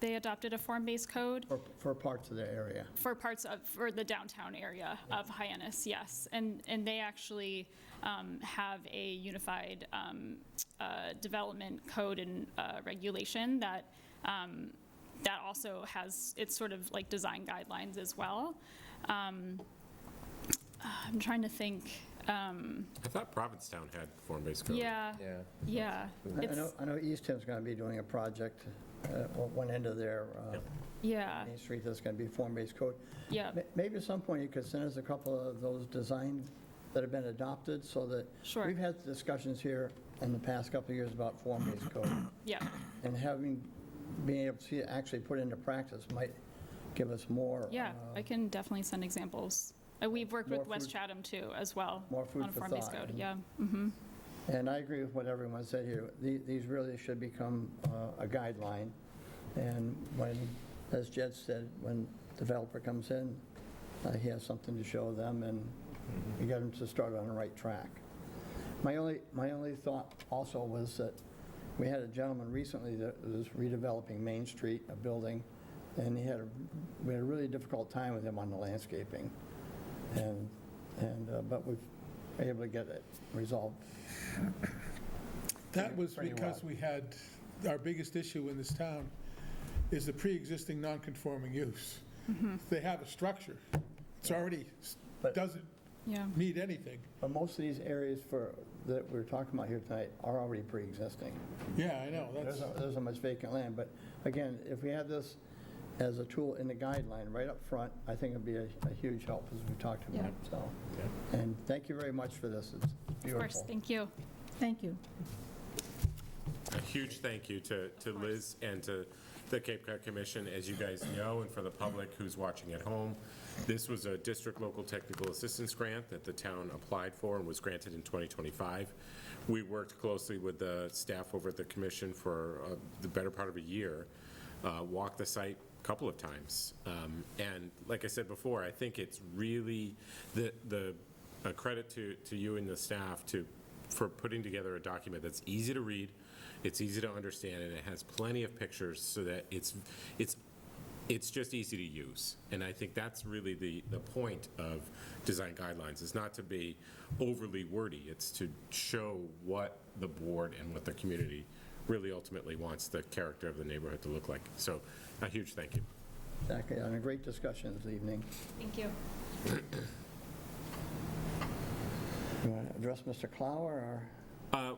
adopted a form-based code for parts of their area. for the downtown area of Hyannis, yes. And they actually have a unified development code and regulation that also has, it's sort of like design guidelines as well. I'm trying to think. I thought Provincetown had form-based code. Yeah. Yeah. I know Easton's going to be doing a project at one end of their Yeah. Main Street that's going to be form-based code. Yeah. Maybe at some point you could send us a couple of those designs that have been adopted so that Sure. we've had discussions here in the past couple of years about form-based code. Yeah. And being able to see it actually put into practice might give us more. Yeah. I can definitely send examples. We've worked more with West food- Chatham too, as well. more food on for form-based thought, code. and- Yeah. And I agree with what everyone said here. These really should become a guideline. And when, as Jed said, when developer comes in, he has something to show them, and you get them to start on the right track. My only thought also was that we had a gentleman recently that was redeveloping Main Street, a building, and we had a really difficult time with him on the landscaping. But we've been able to get it resolved. That was Pretty because well. we had, our biggest issue in this town is the pre-existing non-conforming use. They have a structure. It's already, But- doesn't Yeah. need anything. But most of these areas that we're talking about here tonight are already pre-existing. Yeah, I know, that's, There isn't much vacant land, but again, if we had this as a tool in the guideline right up front, I think it'd be a huge help, as we talked about, so. And thank you very much for this, it's Of beautiful. course. Thank you. Thank you. A huge thank you to Liz and to the Cape Cod Commission. As you guys know, and for the public who's watching at home, this was a district local technical assistance grant that the town applied for and was granted in 2025. We worked closely with the staff over at the commission for the better part of a year, walked the site a couple of times. And like I said before, I think it's really a credit to you and the staff for putting together a document that's easy to read, it's easy to understand, and it has plenty of pictures so that it's just easy to use. And I think that's really the point of design guidelines, is not to be overly wordy. It's to show what the board and what the community really ultimately wants the character of the neighborhood to look like. So a huge thank you. Exactly, and a great discussion this evening. Thank you. You want to address Mr. Klauer, or?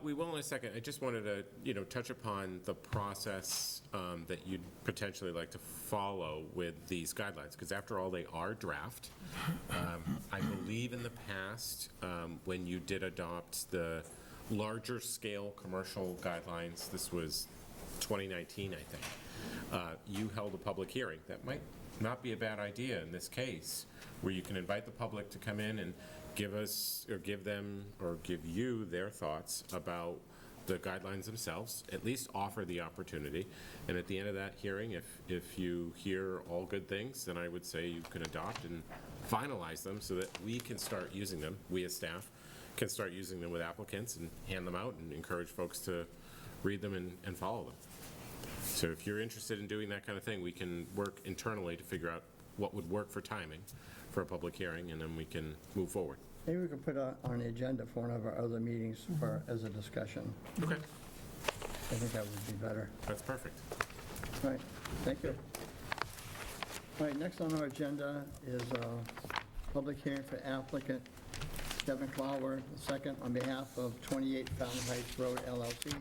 We will in a second. I just wanted to, touch upon the process that you'd potentially like to follow with these guidelines, because after all, they are draft. I believe in the past, when you did adopt the larger scale commercial guidelines, this was 2019, I think, you held a public hearing. That might not be a bad idea in this case, where you can invite the public to come in and give us, or give them, or give you their thoughts about the guidelines themselves, at least offer the opportunity. And at the end of that hearing, if you hear all good things, then I would say you can adopt and finalize them so that we can start using them, we as staff can start using them with applicants and hand them out and encourage folks to read them and follow them. So if you're interested in doing that kind of thing, we can work internally to figure out what would work for timing for a public hearing, and then we can move forward. Maybe we could put it on the agenda for one of our other meetings as a discussion. Okay. I think that would be better. That's perfect. All right, thank you. All right, next on our agenda is a public hearing for applicant Kevin Klauer II on behalf of 28 Falmouth Heights Road LLC,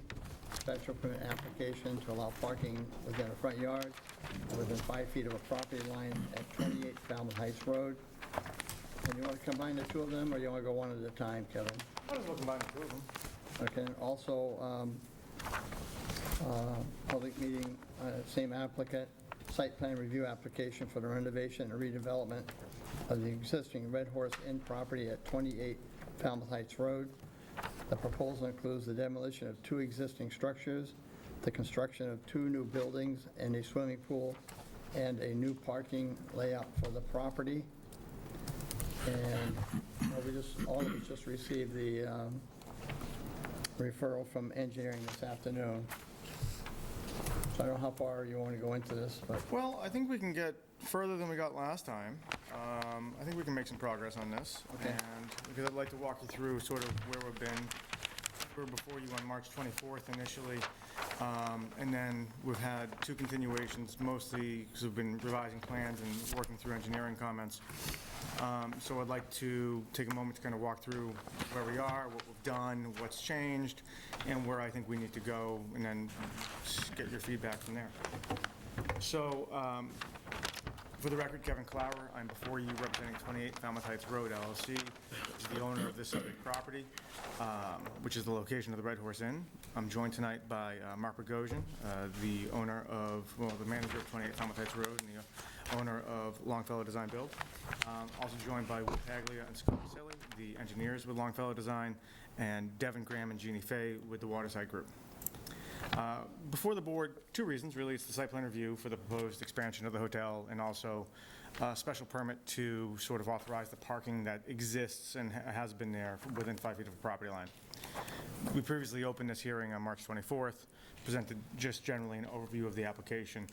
special permit application to allow parking within a front yard within 5 feet of a property line at 28 Falmouth Heights Road. And you want to combine the two of them, or you want to go one at a time, Kevin? Might as well combine the two of them. Okay, and also, public meeting, same applicant, site plan review application for the renovation and redevelopment of the existing Red Horse Inn property at 28 Falmouth Heights Road. The proposal includes the demolition of 2 existing structures, the construction of 2 new buildings and a swimming pool, and a new parking layout for the property. And all of us just received the referral from engineering this afternoon. So I don't know how far you want to go into this, but Well, I think we can get further than we got last time. I think we can make some progress on this. Okay. And because I'd like to walk you through sort of where we've been. We were before you on March 24th initially, and then we've had 2 continuations, mostly because we've been revising plans and working through engineering comments. So I'd like to take a moment to kind of walk through where we are, what we've done, what's changed, and where I think we need to go, and then get your feedback from there. So, for the record, Kevin Klauer, I'm before you representing 28 Falmouth Heights Road LLC, which is the owner of this subject property, which is the location of the Red Horse Inn. I'm joined tonight by Mark Bogosian, the owner of, the manager of 28 Falmouth Heights Road and the owner of Longfellow Design Build. Also joined by Will Paglia and Scott Silly, the engineers with Longfellow Design, and Devin Graham and Jeannie Fay with the Waterside Group. Before the board, 2 reasons, really. It's the site plan review for the proposed expansion of the hotel, and also a special permit to sort of authorize the parking that exists and has been there within 5 feet of the property line. We previously opened this hearing on March 24th, presented just generally an overview of the application,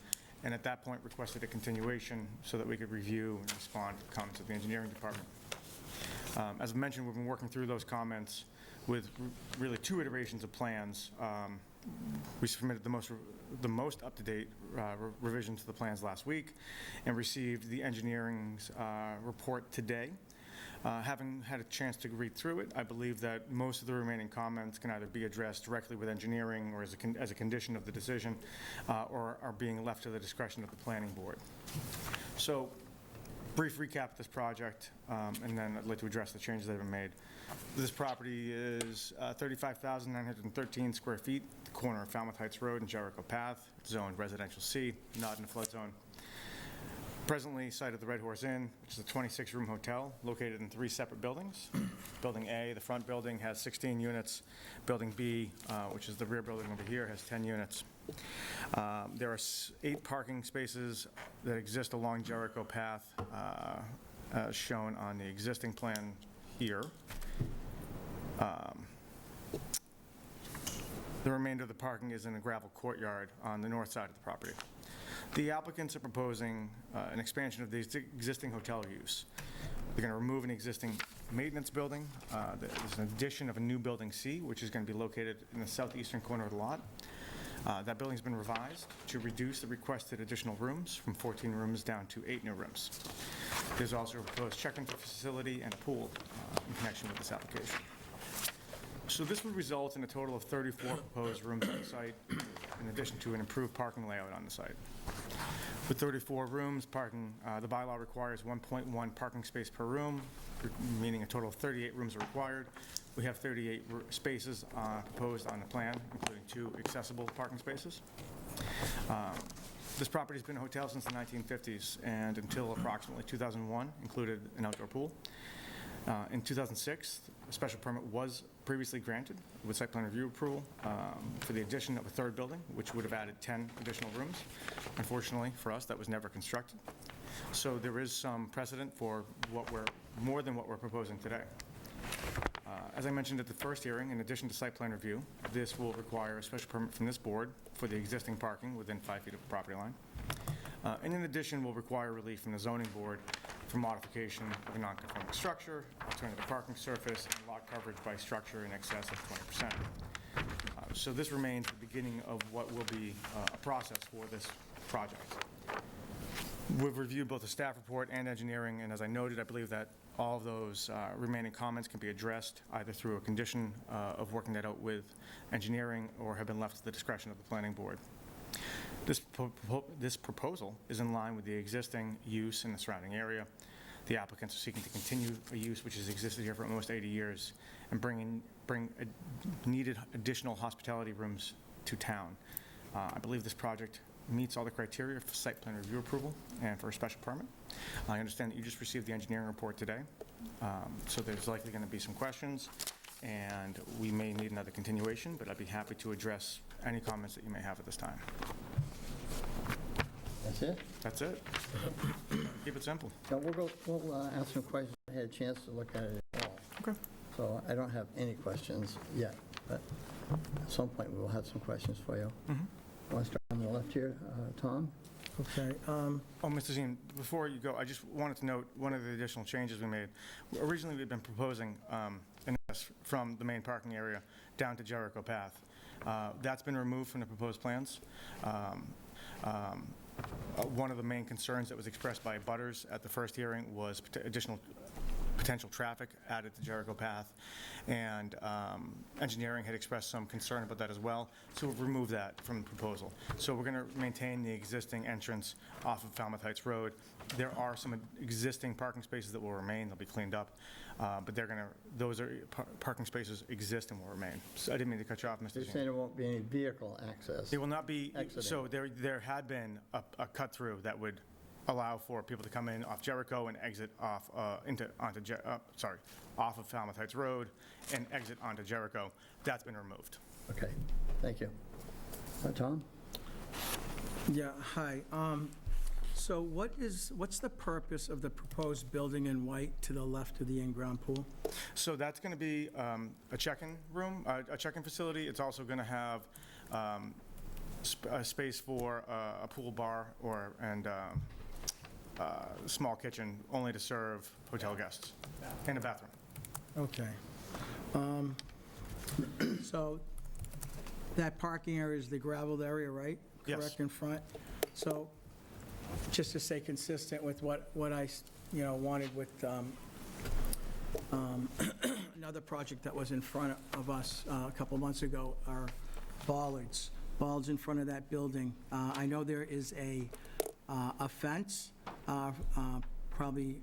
and at that point requested a continuation so that we could review and respond to comments of the engineering department. As I mentioned, we've been working through those comments with really 2 iterations of plans. We submitted the most up-to-date revision to the plans last week and received the engineering's report today. Having had a chance to read through it, I believe that most of the remaining comments can either be addressed directly with engineering or as a condition of the decision, or are being left to the discretion of the planning board. So, brief recap of this project, and then I'd like to address the changes that have been made. This property is 35,913 square feet, the corner of Falmouth Heights Road and Jericho Path, zoned residential C, not in the flood zone. Presently site of the Red Horse Inn, which is a 26-room hotel located in 3 separate buildings. Building A, the front building, has 16 units. Building B, which is the rear building over here, has 10 units. There are 8 parking spaces that exist along Jericho Path, as shown on the existing plan here. The remainder of the parking is in a gravel courtyard on the north side of the property. The applicants are proposing an expansion of the existing hotel use. They're going to remove an existing maintenance building. There's an addition of a new building C, which is going to be located in the southeastern corner of the lot. That building's been revised to reduce the requested additional rooms from 14 rooms down to 8 new rooms. There's also a proposed check-in facility and a pool in connection with this application. So this would result in a total of 34 proposed rooms on the site, in addition to an improved parking layout on the site. With 34 rooms, parking, the bylaw requires 1.1 parking space per room, meaning a total of 38 rooms are required. We have 38 spaces proposed on the plan, including 2 accessible parking spaces. This property's been a hotel since the 1950s, and until approximately 2001, included an outdoor pool. In 2006, a special permit was previously granted with site plan review approval for the addition of a 3rd building, which would have added 10 additional rooms. Unfortunately for us, that was never constructed. So there is some precedent for more than what we're proposing today. As I mentioned at the first hearing, in addition to site plan review, this will require a special permit from this board for the existing parking within 5 feet of the property line. And in addition, will require relief from the zoning board for modification of a non-conforming structure, alternative parking surface, and lot coverage by structure in excess of 20%. So this remains the beginning of what will be a process for this project. We've reviewed both the staff report and engineering, and as I noted, I believe that all of those remaining comments can be addressed either through a condition of working that out with engineering or have been left to the discretion of the planning board. This proposal is in line with the existing use in the surrounding area. The applicants are seeking to continue a use which has existed here for almost 80 years and bring needed additional hospitality rooms to town. I believe this project meets all the criteria for site plan review approval and for a special permit. I understand that you just received the engineering report today, so there's likely going to be some questions, and we may need another continuation, but I'd be happy to address any comments that you may have at this time. That's it? That's it. Keep it simple. Now, we'll ask some questions. I had a chance to look at it all. Okay. So I don't have any questions yet, but at some point, we will have some questions for you. Want to start on the left here, Tom? Okay. Oh, Mr. Zine, before you go, I just wanted to note one of the additional changes we made. Originally, we'd been proposing an S from the main parking area down to Jericho Path. That's been removed from the proposed plans. One of the main concerns that was expressed by butters at the first hearing was additional potential traffic added to Jericho Path, and engineering had expressed some concern about that as well, so we've removed that from the proposal. So we're going to maintain the existing entrance off of Falmouth Heights Road. There are some existing parking spaces that will remain, they'll be cleaned up, but those parking spaces exist and will remain. So I didn't mean to cut you off, Mr. You're Zine. saying there won't be any vehicle access? There will not be, Exiting. so there had been a cut-through that would allow for people to come in off Jericho and exit off off of Falmouth Heights Road and exit onto Jericho. That's been removed. Okay, thank you. Tom? Yeah, hi. So what's the purpose of the proposed building in white to the left of the in-ground pool? So that's going to be a check-in room, a check-in facility. It's also going to have a space for a pool bar and small kitchen, only to serve hotel guests, and a bathroom. Okay. So that parking area is the gravelled area, right? Yes. Correct, in front? So just to stay consistent with what I, wanted with another project that was in front of us a couple months ago are bollards in front of that building. I know there is a fence, probably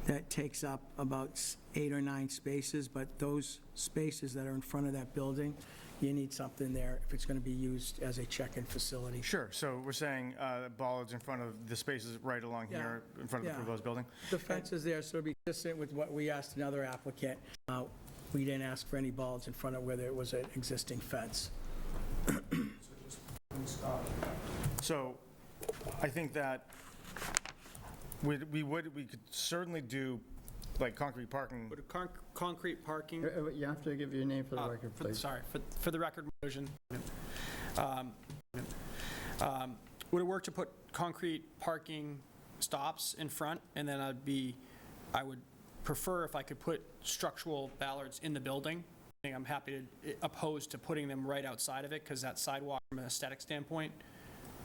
that takes up about 8 or 9 spaces, but those spaces that are in front of that building, you need something there if it's going to be used as a check-in facility. Sure, so we're saying bollards in front of the spaces right along here in front of the proposed building? The fence is there, so it'll be consistent with what we asked another applicant. We didn't ask for any bollards in front of where there was an existing fence. So I think that we could certainly do like concrete parking. Would a concrete parking, You have to give your name for the record, please. for the record, motion. Would it work to put concrete parking stops in front, and then I would prefer if I could put structural bollards in the building. I'm happy to, opposed to putting them right outside of it, because that sidewalk from an aesthetic standpoint,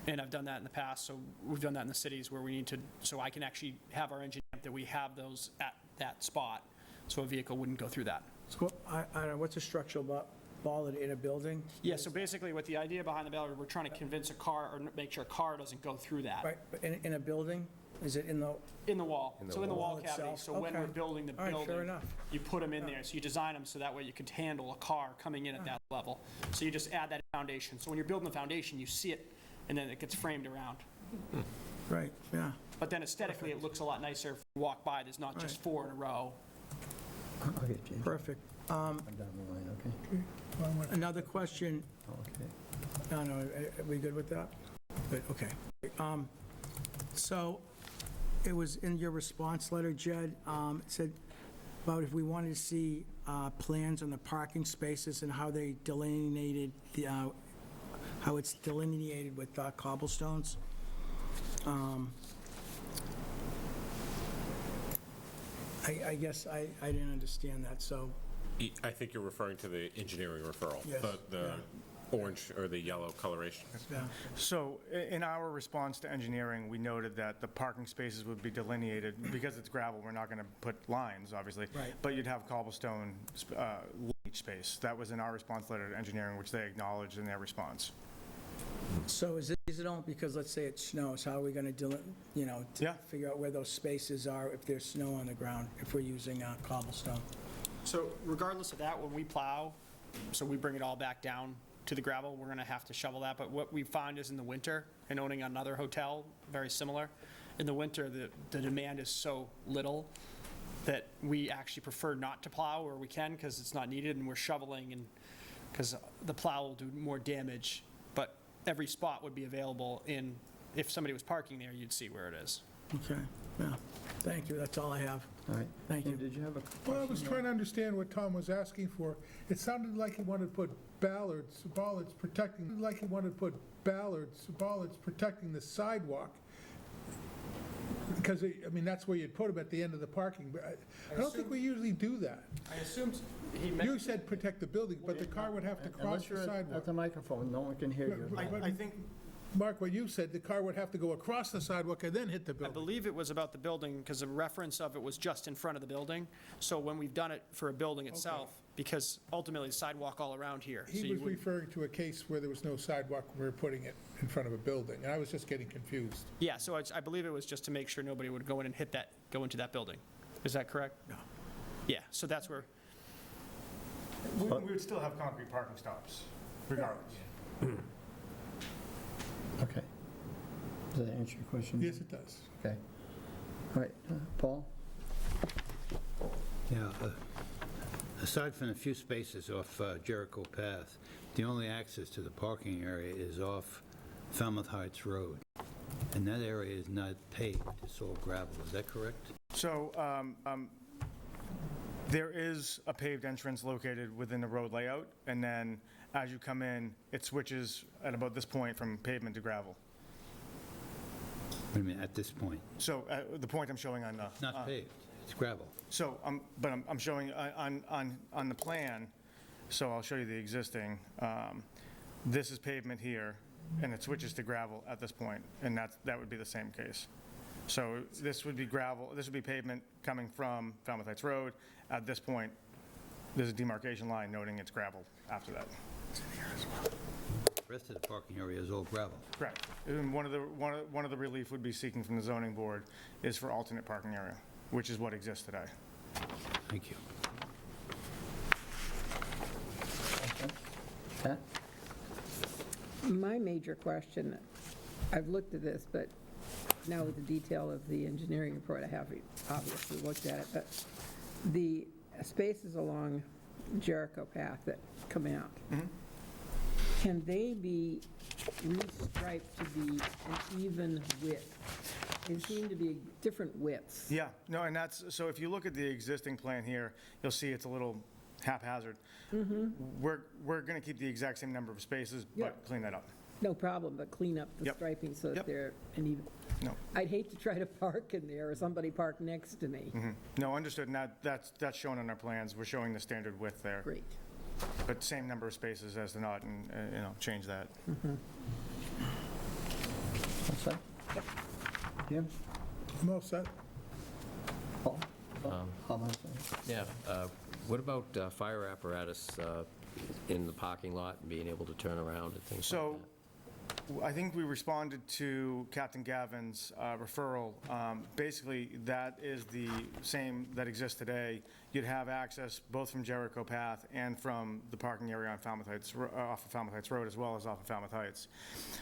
and I've done that in the past, so we've done that in the cities where we need to, so I can actually have our engineer, that we have those at that spot, so a vehicle wouldn't go through that. So I don't know, what's a structural bollard in a building? Yeah, so basically what the idea behind the bollard, we're trying to convince a car, or make sure a car doesn't go through that. Right, but in a building? Is it in the? In the wall, so in the wall wall cavity, itself? so when Okay. we're building the All right, fair building, enough. you put them in there, so you design them so that way you could handle a car coming in at that level. So you just add that foundation, so when you're building the foundation, you see it, and then it gets framed around. Right, yeah. But then aesthetically, it looks a lot nicer if you walk by, there's not just 4 in a row. Okay, James. Perfect. I'm down the line, okay? Another question, Okay. no, are we good with that? Good, okay. So it was in your response letter, Jed, it said about if we wanted to see plans on the parking spaces and how they delineated, how it's delineated with cobblestones. I guess I didn't understand that, so. I think you're referring to the engineering referral. Yes, The orange or the yellow coloration. Yeah. So in our response to engineering, we noted that the parking spaces would be delineated. Because it's gravel, we're not going to put lines, obviously. Right. But you'd have cobblestone each space. That was in our response letter to engineering, which they acknowledged in their response. So is it seasonal? Because let's say it snows, how are we going to, Yeah. figure out where those spaces are if there's snow on the ground, if we're using cobblestone? So regardless of that, when we plow, so we bring it all back down to the gravel, we're gonna have to shovel that. But what we find is in the winter, and owning another hotel, very similar, in the winter, the demand is so little that we actually prefer not to plow where we can because it's not needed, and we're shoveling, and because the plow will do more damage. But every spot would be available if somebody was parking there, you'd see where it is. Okay, yeah. Thank you, that's all I have. All right. Thank you. Did you have a question? Well, I was trying to understand what Tom was asking for. It sounded like he wanted to put bollards protecting, like he wanted to put bollards protecting the sidewalk. Because, that's where you'd put them at the end of the parking, but I don't think we usually do that. I assumed he You said protect the building, but the car would have to cross Unless the you're sidewalk. at the microphone, no one can hear you. I think, Mark, what you said, the car would have to go across the sidewalk and then hit the I building. believe it was about the building, because the reference of it was just in front of the building. So when we've done it for a building itself, because ultimately the sidewalk all around here. so He you was wouldn't- referring to a case where there was no sidewalk, we were putting it in front of a building, and I was just getting confused. Yeah, so I believe it was just to make sure nobody would go in and go into that building. Is that correct? No. Yeah, so that's where, we would still have concrete parking stops regardless. Okay. Does that answer your question? Yes, it does. Okay. All right, Paul? Yeah, aside from a few spaces off Jericho Path, the only access to the parking area is off Falmouth Heights Road. And that area is not paved, it's all gravel, is that correct? So there is a paved entrance located within the road layout, and then as you come in, it switches at about this point from pavement to gravel. Wait a minute, at this point, So the point I'm showing on the... it's not paved, it's gravel. So, but I'm showing on the plan, so I'll show you the existing. This is pavement here, and it switches to gravel at this point, and that would be the same case. So this would be gravel, this would be pavement coming from Falmouth Heights Road. At this point, there's a demarcation line noting it's gravel after that. The rest of the parking area is all gravel. Correct. And one of the relief would be seeking from the zoning board is for alternate parking area, which is what exists today. Thank you. Pat? My major question, I've looked at this, but now with the detail of the engineering report, I have obviously looked at it, but the spaces along Jericho Path that come out, can they be restriped to be an even width? They seem to be different widths. Yeah, no, and so if you look at the existing plan here, you'll see it's a little haphazard. We're going to keep the exact same number of spaces, Yeah. but clean that up. No problem, but clean up the Yep. striping so that Yep. they're an even. No. I'd hate to try to park in there or somebody park next to me. No, understood, and that's shown on our plans. We're showing the standard width there. Great. But same number of spaces as the not, and, change that. All set? Jim? I'm all set. Paul? How about that? Yeah, what about fire apparatus in the parking lot and being able to turn around and things like that? So, I think we responded to Captain Gavin's referral. Basically, that is the same that exists today. You'd have access both from Jericho Path and from the parking area on Falmouth Heights, off of Falmouth Heights Road, as well as off of Falmouth Heights.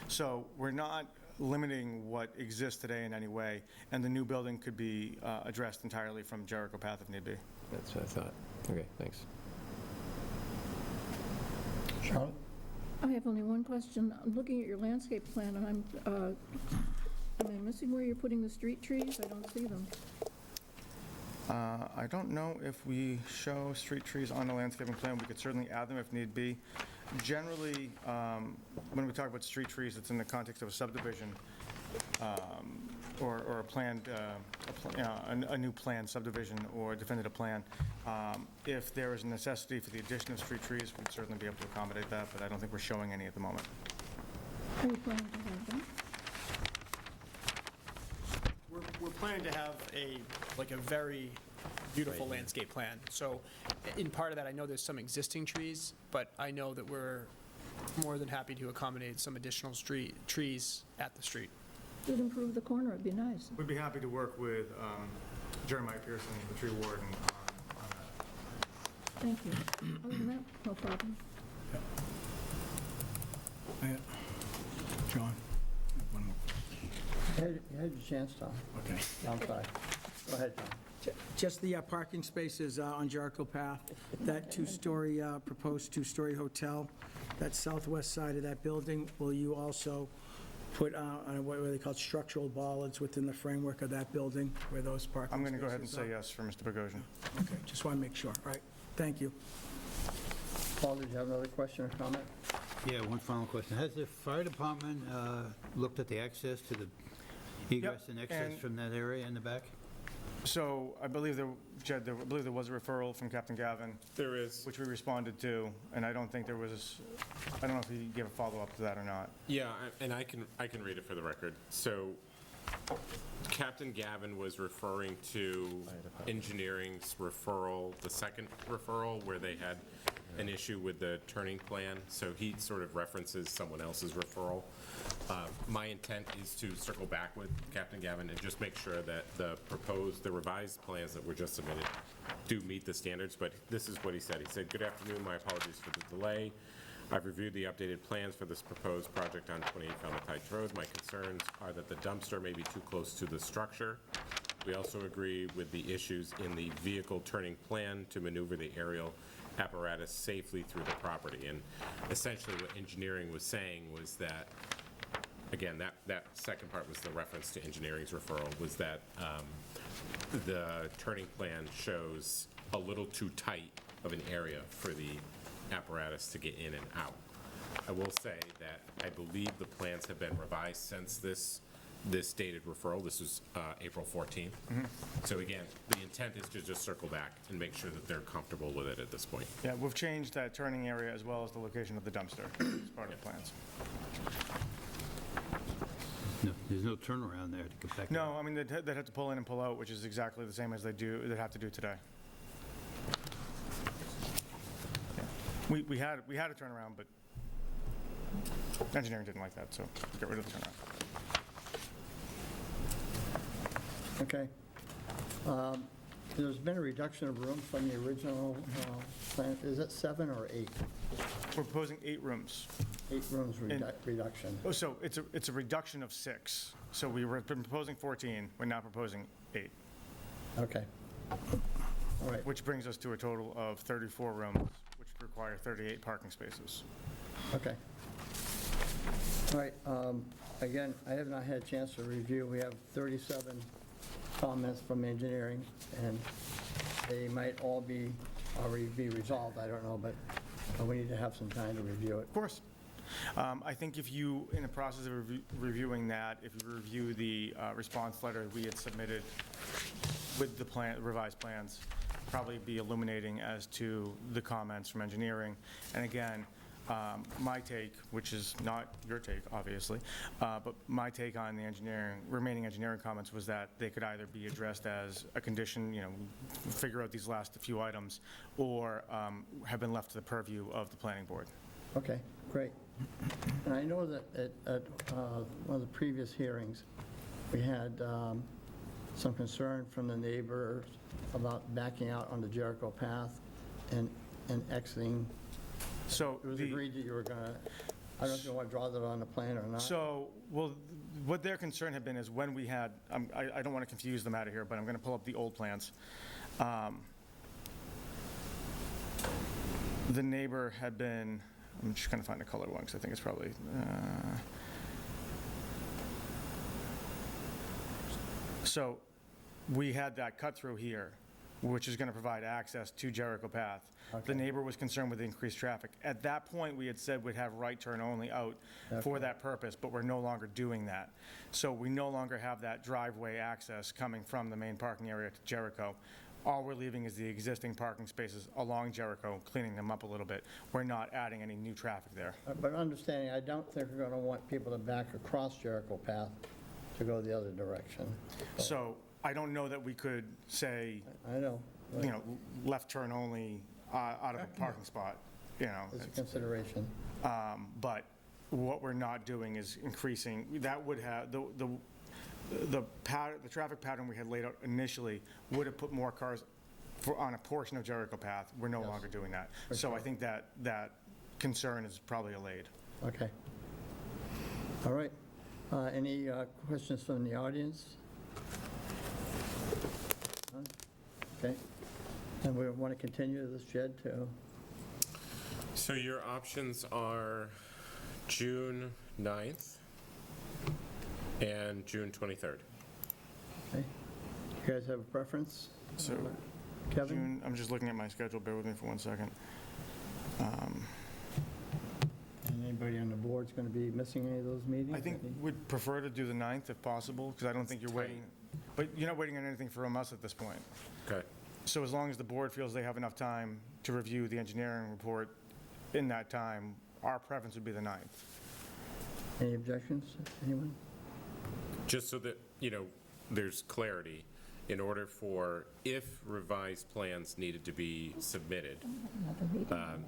So we're not limiting what exists today in any way, and the new building could be addressed entirely from Jericho Path if need be. That's what I thought. Okay, thanks. Charlotte? I have only one question. I'm looking at your landscape plan, and am I missing where you're putting the street trees? I don't see them. I don't know if we show street trees on the landscaping plan. We could certainly add them if need be. Generally, when we talk about street trees, it's in the context of a subdivision or a planned, a new planned subdivision or definitive plan. If there is a necessity for the addition of street trees, we'd certainly be able to accommodate that, but I don't think we're showing any at the moment. Are you planning to have them? we're planning to have a very beautiful landscape plan. So in part of that, I know there's some existing trees, but I know that we're more than happy to accommodate some additional trees at the street. It'd improve the corner, it'd be nice. We'd be happy to work with Jeremiah Pearson, the tree warden, on that. Thank you. Other than that, no problem. John? You had your chance, Tom. Okay. I'm sorry. Go ahead, Tom. Just the parking spaces on Jericho Path, that two-story, proposed two-story hotel, that southwest side of that building, will you also put, what are they called, structural bollards within the framework of that building where those parking I'm spaces going to go ahead and say are? yes for Mr. Bogosian. Okay, just want to make sure. All right, thank you. Paul, did you have another question or comment? Yeah, one final question. Has the fire department looked at the access to the egress and egress and- from that area in the back? So I believe there, Jed, I believe there was a referral from Captain Gavin, There is. which we responded to, and I don't think there was, I don't know if he gave a follow-up to that or not. Yeah, and I can read it for the record. So Captain Gavin was referring to engineering's referral, the second referral, where they had an issue with the turning plan. So he sort of references someone else's referral. My intent is to circle back with Captain Gavin and just make sure that the revised plans that were just submitted do meet the standards, but this is what he said. He said, "Good afternoon, my apologies for the delay. I've reviewed the updated plans for this proposed project on 28 Falmouth Heights Road. My concerns are that the dumpster may be too close to the structure. We also agree with the issues in the vehicle turning plan to maneuver the aerial apparatus safely through the property." And essentially what engineering was saying was that, again, that second part was the reference to engineering's referral, was that the turning plan shows a little too tight of an area for the apparatus to get in and out. I will say that I believe the plans have been revised since this dated referral. This was April 14th. So again, the intent is to just circle back and make sure that they're comfortable with it at this point. Yeah, we've changed that turning area as well as the location of the dumpster as part of the plans. No, there's no turnaround there to get back. No, I mean, they'd have to pull in and pull out, which is exactly the same as they have to do today. Yeah. We had a turnaround, but engineering didn't like that, so get rid of the turnaround. Okay. There's been a reduction of rooms from the original plan. Is it 7 or 8? We're proposing 8 rooms. 8 rooms reduction. Oh, so it's a reduction of 6. So we were proposing 14, we're now proposing 8, Okay. All right. which brings us to a total of 34 rooms, which require 38 parking spaces. Okay. All right. Again, I have not had a chance to review. We have 37 comments from engineering, and they might all be already be resolved. I don't know, but we need to have some time to review it. Of course. I think if you, in the process of reviewing that, if you review the response letter we had submitted with the revised plans, probably be illuminating as to the comments from engineering. And again, my take, which is not your take, obviously, but my take on the remaining engineering comments was that they could either be addressed as a condition, figure out these last few items, or have been left to the purview of the planning board. Okay, great. And I know that at one of the previous hearings, we had some concern from the neighbors about backing out on the Jericho path and exiting. So It was agreed that you were going to, I don't know if you want to draw that on the plan or not. So, well, what their concern had been is when we had, I don't want to confuse the matter here, but I'm going to pull up the old plans. The neighbor had been, I'm just going to find a color one because I think it's probably, so we had that cut through here, which is going to provide access to Jericho Path. The neighbor was concerned with increased traffic. At that point, we had said we'd have right turn only out for that purpose, but we're no longer doing that. So we no longer have that driveway access coming from the main parking area to Jericho. All we're leaving is the existing parking spaces along Jericho, cleaning them up a little bit. We're not adding any new traffic there. But understanding, I don't think we're going to want people to back across Jericho path to go the other direction. So I don't know that we could say, I know. left turn only out of a parking spot. As a consideration. But what we're not doing is increasing, that would have, the traffic pattern we had laid out initially would have put more cars on a portion of Jericho Path. We're no longer doing that. So I think that concern is probably allayed. Okay. All right. Any questions from the audience? None? Okay. And we want to continue this, Jed, to, So your options are June 9th and June 23rd. okay. You guys have a preference? So Kevin? June, I'm just looking at my schedule, bear with me for 1 second. And anybody on the board's going to be missing any of those meetings? I think we'd prefer to do the 9th if possible, because I don't think you're waiting, but you're not waiting on anything from us at this point. Okay. So as long as the board feels they have enough time to review the engineering report in that time, our preference would be the 9th. Any objections? Anyone? Just so that, there's clarity, in order for, if revised plans needed to be submitted,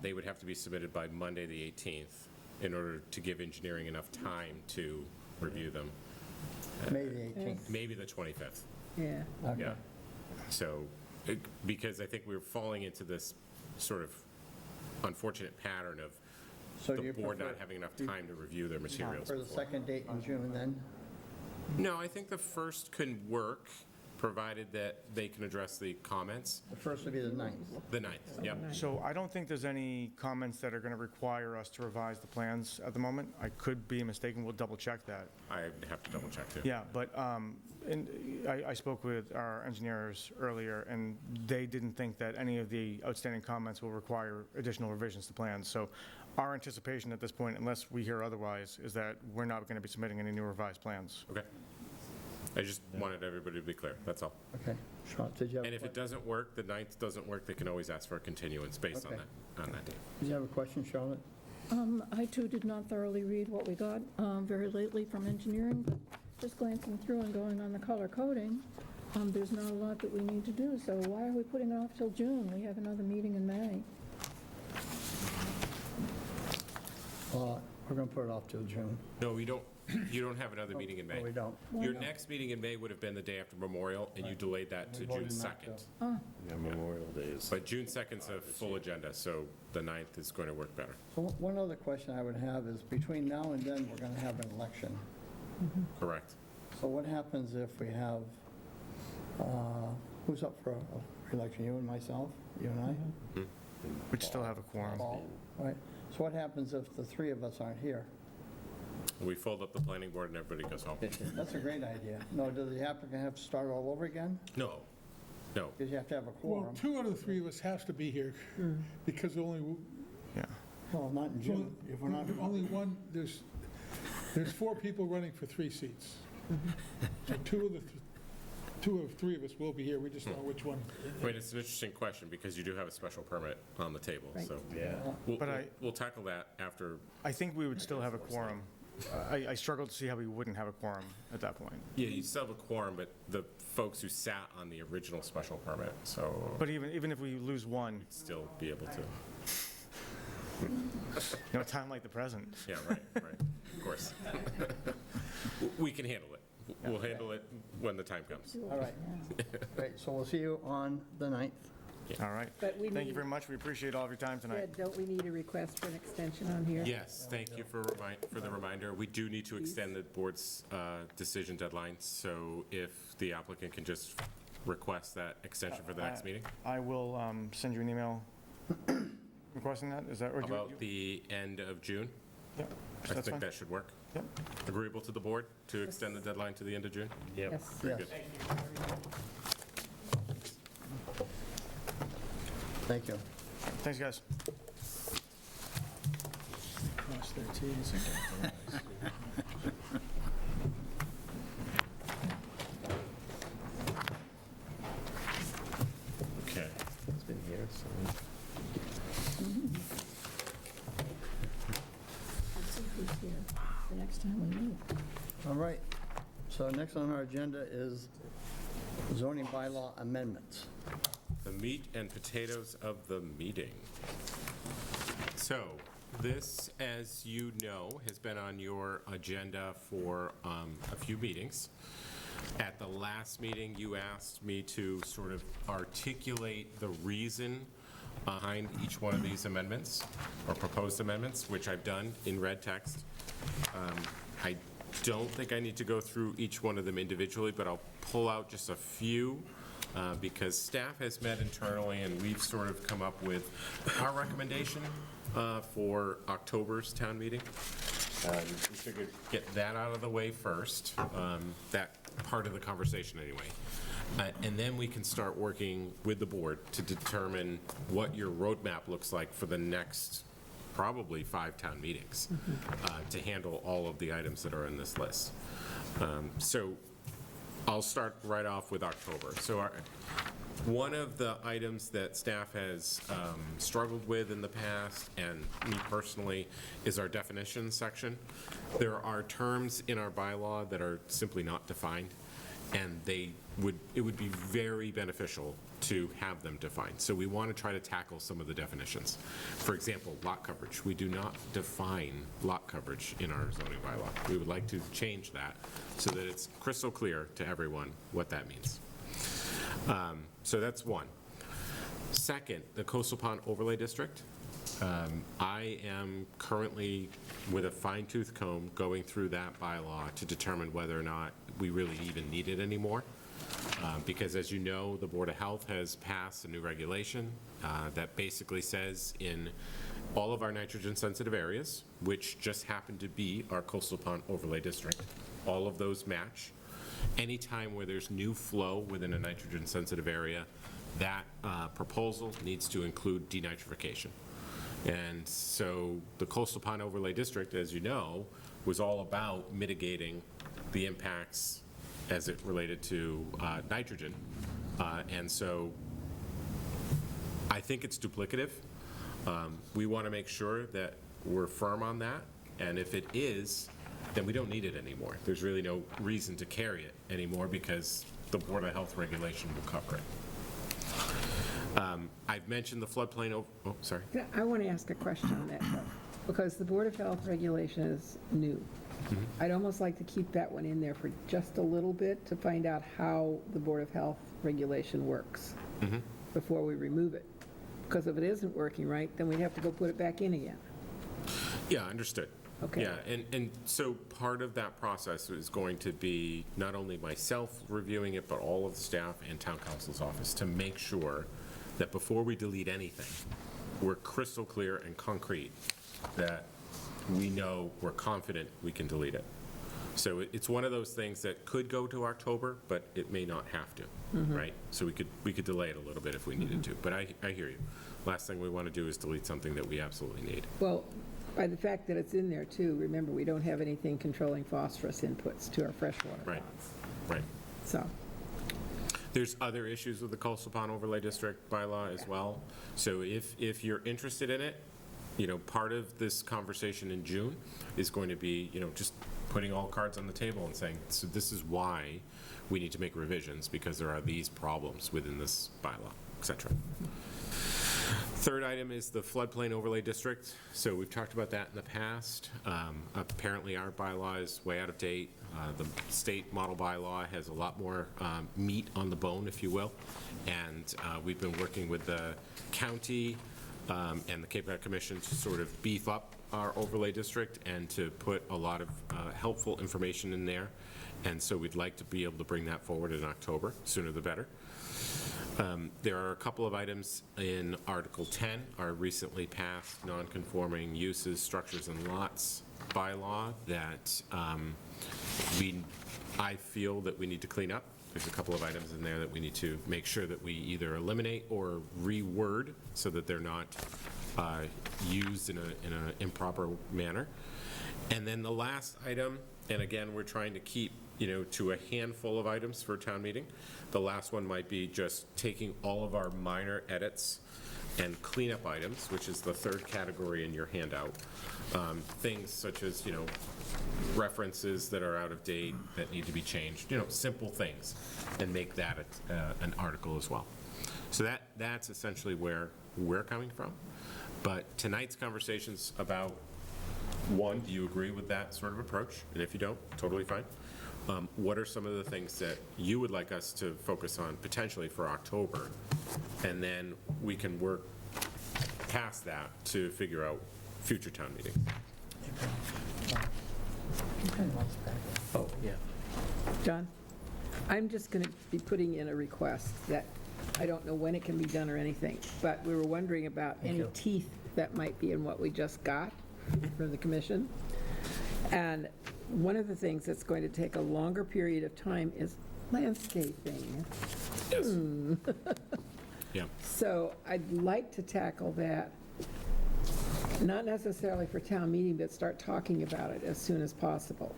they would have to be submitted by Monday, the 18th, in order to give engineering enough time to review them. May the 18th. Maybe the 25th, Yeah. Okay. yeah. So, because I think we're falling into this sort of unfortunate pattern of So do the you board prefer- not having enough time to review their materials For the before. second date in June, then? No, I think the first can work, provided that they can address the comments. The first would be the 9th. The 9th, yep. So I don't think there's any comments that are going to require us to revise the plans at the moment. I could be mistaken, we'll double check that. I have to double check too. Yeah, but I spoke with our engineers earlier, and they didn't think that any of the outstanding comments will require additional revisions to plans. So our anticipation at this point, unless we hear otherwise, is that we're not going to be submitting any new revised plans. Okay. I just wanted everybody to be clear, that's all. Okay. Sean, did you have? And if it doesn't work, the 9th doesn't work, they can always ask for a continuance based on Okay. that date. Did you have a question, Charlotte? I too did not thoroughly read what we got very lately from engineering, but just glancing through and going on the color coding, there's not a lot that we need to do, so why are we putting it off till June? We have another meeting in May. We're going to put it off till June. No, you don't have another meeting in May. No, we don't. Your next meeting in May would have been the day after Memorial, and you delayed that to We June voted not 2nd. to. Yeah, Memorial Day is. But June 2nd's a full agenda, so the 9th is going to work better. So one other question I would have is, between now and then, we're going to have an election. Correct. So what happens if we have, who's up for election? You and myself? You and I? We'd still have a quorum. Paul? Right. So what happens if the three of us aren't here? We fold up the planning board and everybody goes home. That's a great idea. No, does the applicant have to start all over again? No, no. Because you have to have a Well, quorum. 2 out of the 3 of us has to be here, because only, Yeah. Well, not in June, if we're not. only one, there's 4 people running for 3 seats. So 2 of 3 of us will be here, we just don't know which one. I mean, it's an interesting question, because you do have a special permit on the table, so. Yeah. We'll tackle that after. I think we would still have a quorum. I struggle to see how we wouldn't have a quorum at that point. Yeah, you still have a quorum, but the folks who sat on the original special permit, so But even if we lose one, still be able to. a time like the present. Yeah, right, of course. We can handle it. We'll handle it when the time comes. All right. Great, so we'll see you on the 9th. All right. But we Thank you need- very much. We appreciate all of your time tonight. Ed, don't we need a request for an extension on here? Yes, thank you for the reminder. We do need to extend the board's decision deadline, so if the applicant can just request that extension for the next meeting. I will send you an email requesting that. Is that, or do you? About the end of June? Yeah, I that's think fine. that should work. Yep. Agreeable to the board to extend the deadline to the end of June? Yep. Yes. Very Yes. good. Thank you. Thanks, guys. Cross their Ts. Okay. It's been here, so. Let's see who's here the next time we meet. All right, so next on our agenda is zoning bylaw amendments. The meat and potatoes of the meeting. So, this, as you know, has been on your agenda for a few meetings. At the last meeting, you asked me to sort of articulate the reason behind each one of these amendments, or proposed amendments, which I've done in red text. I don't think I need to go through each one of them individually, but I'll pull out just a few, because staff has met internally, and we've sort of come up with our recommendation for October's town meeting. We figured get that out of the way first, that part of the conversation anyway. And then we can start working with the board to determine what your roadmap looks like for the next probably 5 town meetings to handle all of the items that are in this list. So I'll start right off with October. So one of the items that staff has struggled with in the past, and me personally, is our definition section. There are terms in our bylaw that are simply not defined, and it would be very beneficial to have them defined. So we want to try to tackle some of the definitions. For example, lot coverage. We do not define lot coverage in our zoning bylaw. We would like to change that so that it's crystal clear to everyone what that means. So that's one. Second, the Coastal Pond Overlay District. I am currently, with a fine-tooth comb, going through that bylaw to determine whether or not we really even need it anymore. Because as you know, the Board of Health has passed a new regulation that basically says in all of our nitrogen-sensitive areas, which just happen to be our Coastal Pond Overlay District, all of those match. Anytime where there's new flow within a nitrogen-sensitive area, that proposal needs to include denitrification. And so the Coastal Pond Overlay District, as you know, was all about mitigating the impacts as it related to nitrogen. And so I think it's duplicative. We want to make sure that we're firm on that. And if it is, then we don't need it anymore. There's really no reason to carry it anymore because the Board of Health regulation will cover it. I've mentioned the floodplain, sorry. I want to ask a question on that, though, because the Board of Health regulation is new. I'd almost like to keep that one in there for just a little bit to find out how the Board of Health regulation works before we remove it. Because if it isn't working right, then we'd have to go put it back in again. Yeah, understood. Okay. Yeah, and so part of that process is going to be not only myself reviewing it, but all of the staff and town council's office to make sure that before we delete anything, we're crystal clear and concrete that we know, we're confident we can delete it. So it's one of those things that could go to October, but it may not have to, right? So we could delay it a little bit if we needed to, but I hear you. Last thing we want to do is delete something that we absolutely need. Well, by the fact that it's in there, too, remember, we don't have anything controlling phosphorus inputs to our freshwater Right, ponds. right. So, There's other issues with the Coastal Pond Overlay District bylaw as well. So if you're interested in it, part of this conversation in June is going to be, just putting all cards on the table and saying, so this is why we need to make revisions, because there are these problems within this bylaw, et cetera. Third item is the floodplain overlay district. So we've talked about that in the past. Apparently our bylaw is way out of date. The state model bylaw has a lot more meat on the bone, if you will. And we've been working with the county and the Cape Cod Commission to sort of beef up our overlay district and to put a lot of helpful information in there. And so we'd like to be able to bring that forward in October, sooner the better. There are a couple of items in Article 10, our recently passed non-conforming uses, structures, and lots bylaw that I feel that we need to clean up. There's a couple of items in there that we need to make sure that we either eliminate or reword so that they're not used in an improper manner. And then the last item, and again, we're trying to keep to a handful of items for a town meeting. The last one might be just taking all of our minor edits and cleanup items, which is the third category in your handout. Things such as, references that are out of date that need to be changed, simple things, and make that an article as well. So that's essentially where we're coming from. But tonight's conversation's about, one, do you agree with that sort of approach? And if you don't, totally fine. What are some of the things that you would like us to focus on potentially for October? And then we can work past that to figure out future town meetings. Oh, yeah. John, I'm just going to be putting in a request that I don't know when it can be done or anything, but we were wondering about any teeth that might be in what we just got from the commission. And one of the things that's going to take a longer period of time is landscaping. Yes. Yeah. So I'd like to tackle that, not necessarily for town meeting, but start talking about it as soon as possible,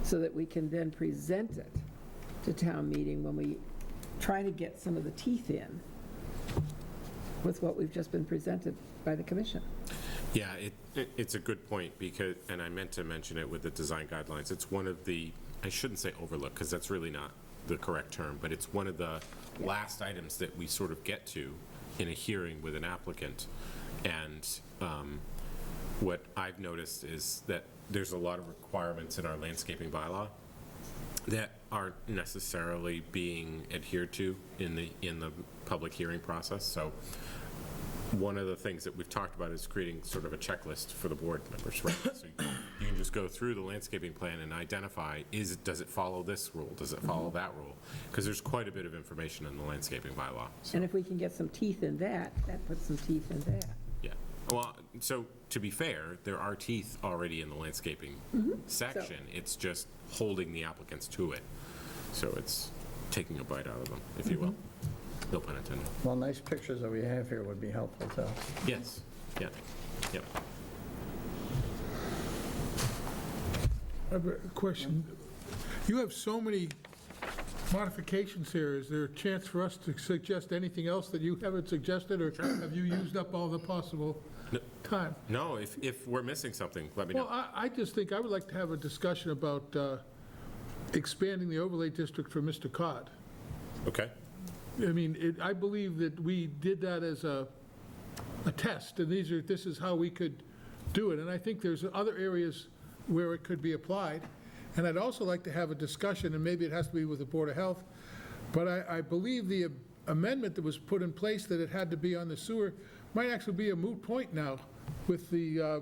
so that we can then present it to town meeting when we try to get some of the teeth in with what we've just been presented by the commission. Yeah, it's a good point, because, and I meant to mention it with the design guidelines, it's one of the, I shouldn't say overlook, because that's really not the correct term, but it's one of the last items that we sort of get to in a hearing with an applicant. And what I've noticed is that there's a lot of requirements in our landscaping bylaw that aren't necessarily being adhered to in the public hearing process. So one of the things that we've talked about is creating sort of a checklist for the board members, right? So you can just go through the landscaping plan and identify, does it follow this rule? Does it follow that rule? Because there's quite a bit of information in the landscaping bylaw. So, And if we can get some teeth in that, that puts some teeth in that. yeah. Well, so to be fair, there are teeth already in the landscaping section. It's just holding the applicants to it. So it's taking a bite out of them, if you will. No pun intended. Well, nice pictures that we have here would be helpful, too. Yes. Yeah. Yep. I have a question. You have so many modifications here. Is there a chance for us to suggest anything else that you haven't suggested, or have you used up all the possible time? No, if we're missing something, let me know. Well, I just think I would like to have a discussion about expanding the overlay district for Mr. Cod. Okay. I mean, I believe that we did that as a test, and this is how we could do it. And I think there's other areas where it could be applied. And I'd also like to have a discussion, and maybe it has to be with the Board of Health, but I believe the amendment that was put in place that it had to be on the sewer might actually be a moot point now, with the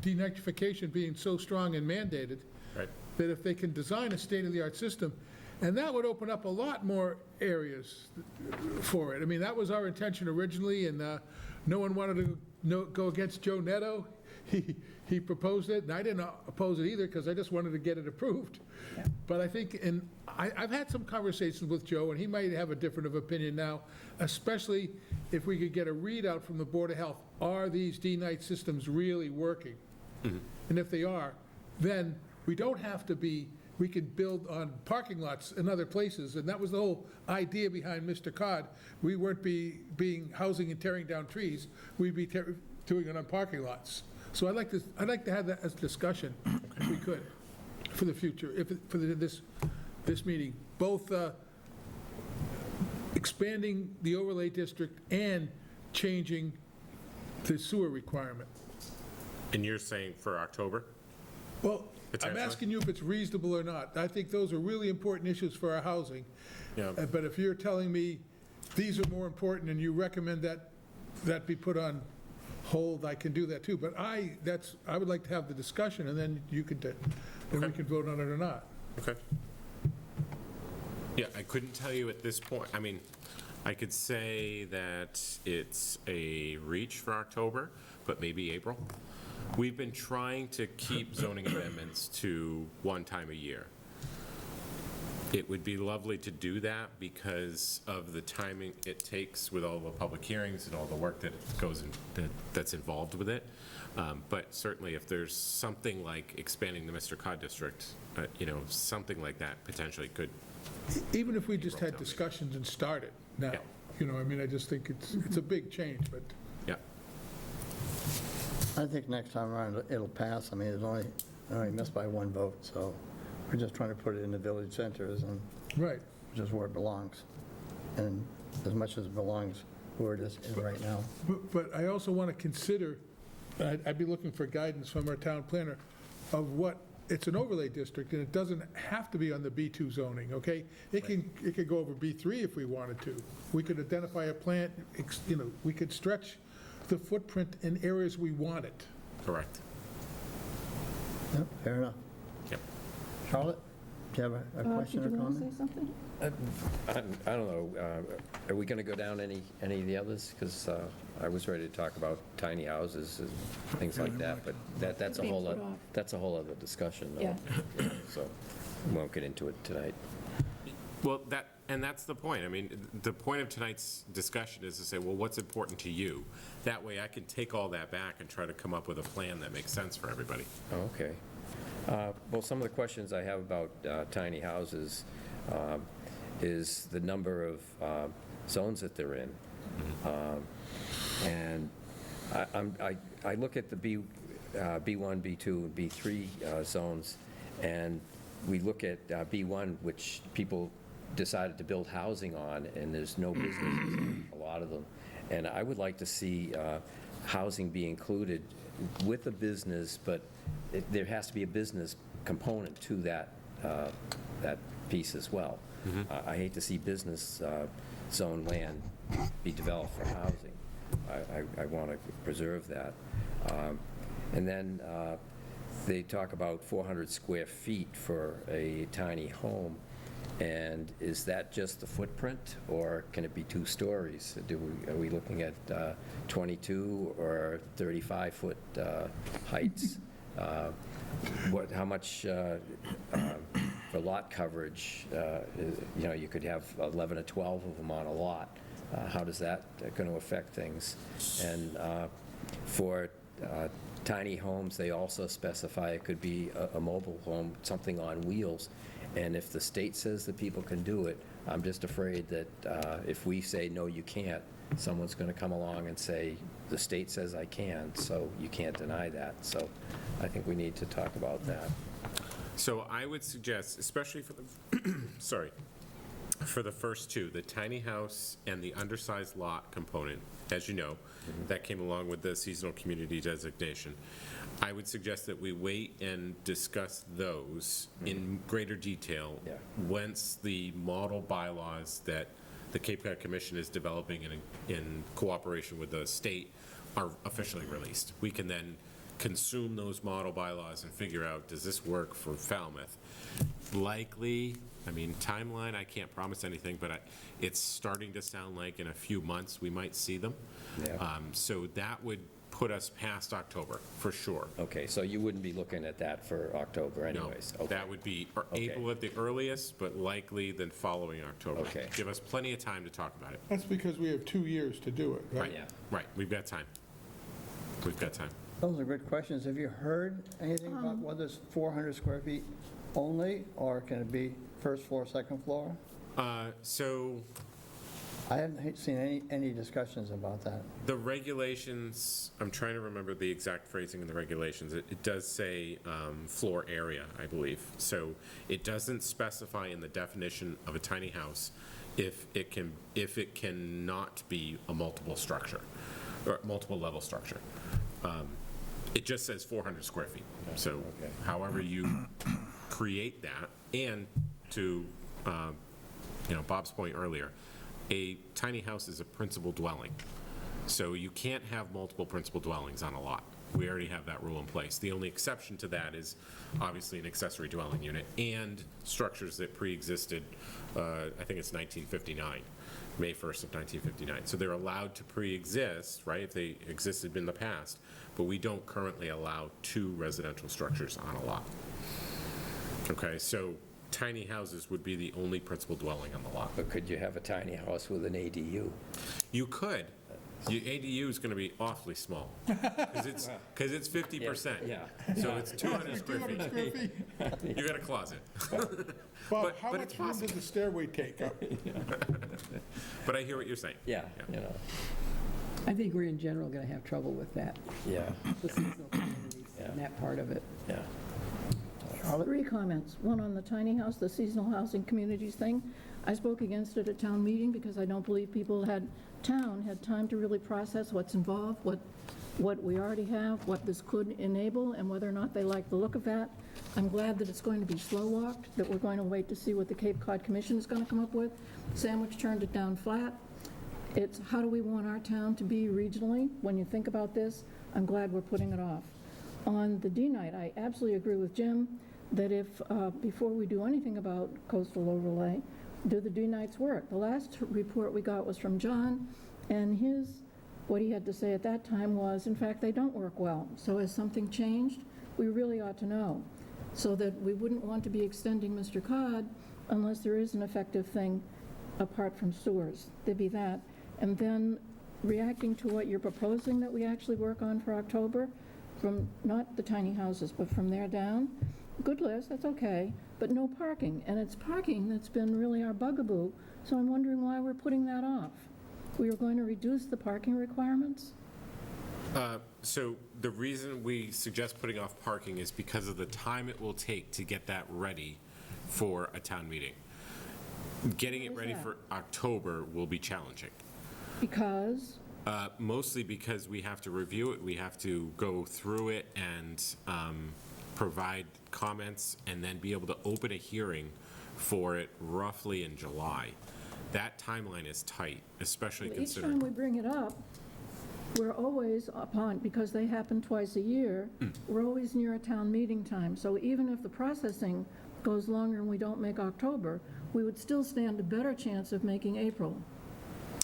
denitrification being so strong and mandated. Right. That if they can design a state-of-the-art system, and that would open up a lot more areas for it. I mean, that was our intention originally, and no one wanted to go against Joe Netto. He proposed it, and I didn't oppose it either, because I just wanted to get it approved. Yeah. But I think, and I've had some conversations with Joe, and he might have a different of opinion now, especially if we could get a readout from the Board of Health. Are these D-night systems really working? And if they are, then we don't have to be, we could build on parking lots in other places, and that was the whole idea behind Mr. Cod. We weren't being housing and tearing down trees, we'd be doing it on parking lots. So I'd like to have that as a discussion, if we could, for the future, for this meeting, both expanding the overlay district and changing the sewer requirement. And you're saying for October? Well, I'm Potentially. asking you if it's reasonable or not. I think those are really important issues for our housing. Yeah. But if you're telling me these are more important and you recommend that be put on hold, I can do that too. But I would like to have the discussion, and then you could, then we can vote on it or not. Okay. Yeah, I couldn't tell you at this point. I mean, I could say that it's a reach for October, but maybe April. We've been trying to keep zoning amendments to one time a year. It would be lovely to do that because of the timing it takes with all the public hearings and all the work that goes in, that's involved with it. But certainly if there's something like expanding the Mr. Cod district, something like that potentially could. Even if we just had discussions and started now, Yeah. I mean, I just think it's a big change, but Yeah. I think next time around, it'll pass. I mean, it's only missed by one vote, so we're just trying to put it in the village centers and right. just where it belongs. And as much as it belongs where it is right now. But I also want to consider, I'd be looking for guidance from our town planner of what, it's an overlay district, and it doesn't have to be on the B2 zoning, okay? It could go over B3 if we wanted to. We could identify a plant, we could stretch the footprint in areas we want it. Correct. Yep, fair enough. Yep. Charlotte, do you have a question or Did you want to comment? say something? I don't know, are we going to go down any of the others? Because I was ready to talk about tiny houses and things like that, but that's a Being whole, put off. that's a whole other discussion, though. Yeah. So we won't get into it tonight. Well, that's the point. I mean, the point of tonight's discussion is to say, well, what's important to you? That way I can take all that back and try to come up with a plan that makes sense for everybody. Okay. Well, some of the questions I have about tiny houses is the number of zones that they're in. And I look at the B1, B2, and B3 zones, and we look at B1, which people decided to build housing on, and there's no businesses in a lot of them. And I would like to see housing be included with a business, but there has to be a business component to that piece as well. I hate to see business zone land be developed for housing. I want to preserve that. And then they talk about 400 square feet for a tiny home. And is that just the footprint, or can it be 2 stories? Are we looking at 22 or 35-foot heights? How much for lot coverage? You could have 11 or 12 of them on a lot. How does that going to affect things? And for tiny homes, they also specify it could be a mobile home, something on wheels. And if the state says that people can do it, I'm just afraid that if we say, no, you can't, someone's going to come along and say, the state says I can, so you can't deny that. So I think we need to talk about that. So I would suggest, especially for the, for the first two, the tiny house and the undersized lot component, as you know, that came along with the seasonal community designation. I would suggest that we wait and discuss those in greater detail once the model bylaws that the Cape Cod Commission is developing in cooperation with the state are officially released. We can then consume those model bylaws and figure out, does this work for Falmouth? Likely, I mean, timeline, I can't promise anything, but it's starting to sound like in a few months we might see them. So that would put us past October, for sure. Okay, so you wouldn't be looking at that for October anyways? No, Okay. that would be April at the earliest, but likely then following October. Okay. Give us plenty of time to talk about it. That's because we have 2 years to do it, right? Yeah. Right, we've got time. We've got time. Those are good questions. Have you heard anything about whether it's 400 square feet only, or can it be first floor, second floor? So I haven't seen any discussions about that. the regulations, I'm trying to remember the exact phrasing in the regulations. It does say floor area, I believe. So it doesn't specify in the definition of a tiny house if it cannot be a multiple structure or multiple level structure. It just says 400 square feet. So however you create that, and to Bob's point earlier, a tiny house is a principal dwelling. So you can't have multiple principal dwellings on a lot. We already have that rule in place. The only exception to that is obviously an accessory dwelling unit and structures that pre-existed, I think it's 1959, May 1st of 1959. So they're allowed to pre-exist, right, if they existed in the past, but we don't currently allow 2 residential structures on a lot. Okay, so tiny houses would be the only principal dwelling on the lot. But could you have a tiny house with an ADU? You could. Your ADU is going to be awfully small, because it's 50%. Yeah. So it's 200 square 200 feet. square feet? You got a closet. Bob, how but much it's room possible. does the stairway take up? But I hear what you're saying. Yeah. I think we're in general going to have trouble with that, Yeah, the seasonal communities and that part of it. yeah. 3 comments. One on the tiny house, the seasonal housing communities thing. I spoke against it at town meeting because I don't believe people had town had time to really process what's involved, what we already have, what this could enable, and whether or not they like the look of that. I'm glad that it's going to be slow-walked, that we're going to wait to see what the Cape Cod Commission is going to come up with. Sandwich turned it down flat. It's how do we want our town to be regionally? When you think about this, I'm glad we're putting it off. On the D-night, I absolutely agree with Jim that if, before we do anything about coastal overlay, do the D-nights work? The last report we got was from John, and what he had to say at that time was, in fact, they don't work well. So has something changed? We really ought to know, so that we wouldn't want to be extending Mr. Cod unless there is an effective thing apart from sewers. There'd be that. And then reacting to what you're proposing that we actually work on for October, from not the tiny houses, but from there down, good list, that's okay, but no parking. And it's parking that's been really our bugaboo, so I'm wondering why we're putting that off. We are going to reduce the parking requirements? So the reason we suggest putting off parking is because of the time it will take to get that ready for a town meeting. Getting it ready for October will be challenging. Because? Mostly because we have to review it, we have to go through it and provide comments, and then be able to open a hearing for it roughly in July. That timeline is tight, especially Each considering... time we bring it up, we're always upon, because they happen twice a year, we're always near a town meeting time. So even if the processing goes longer and we don't make October, we would still stand a better chance of making April,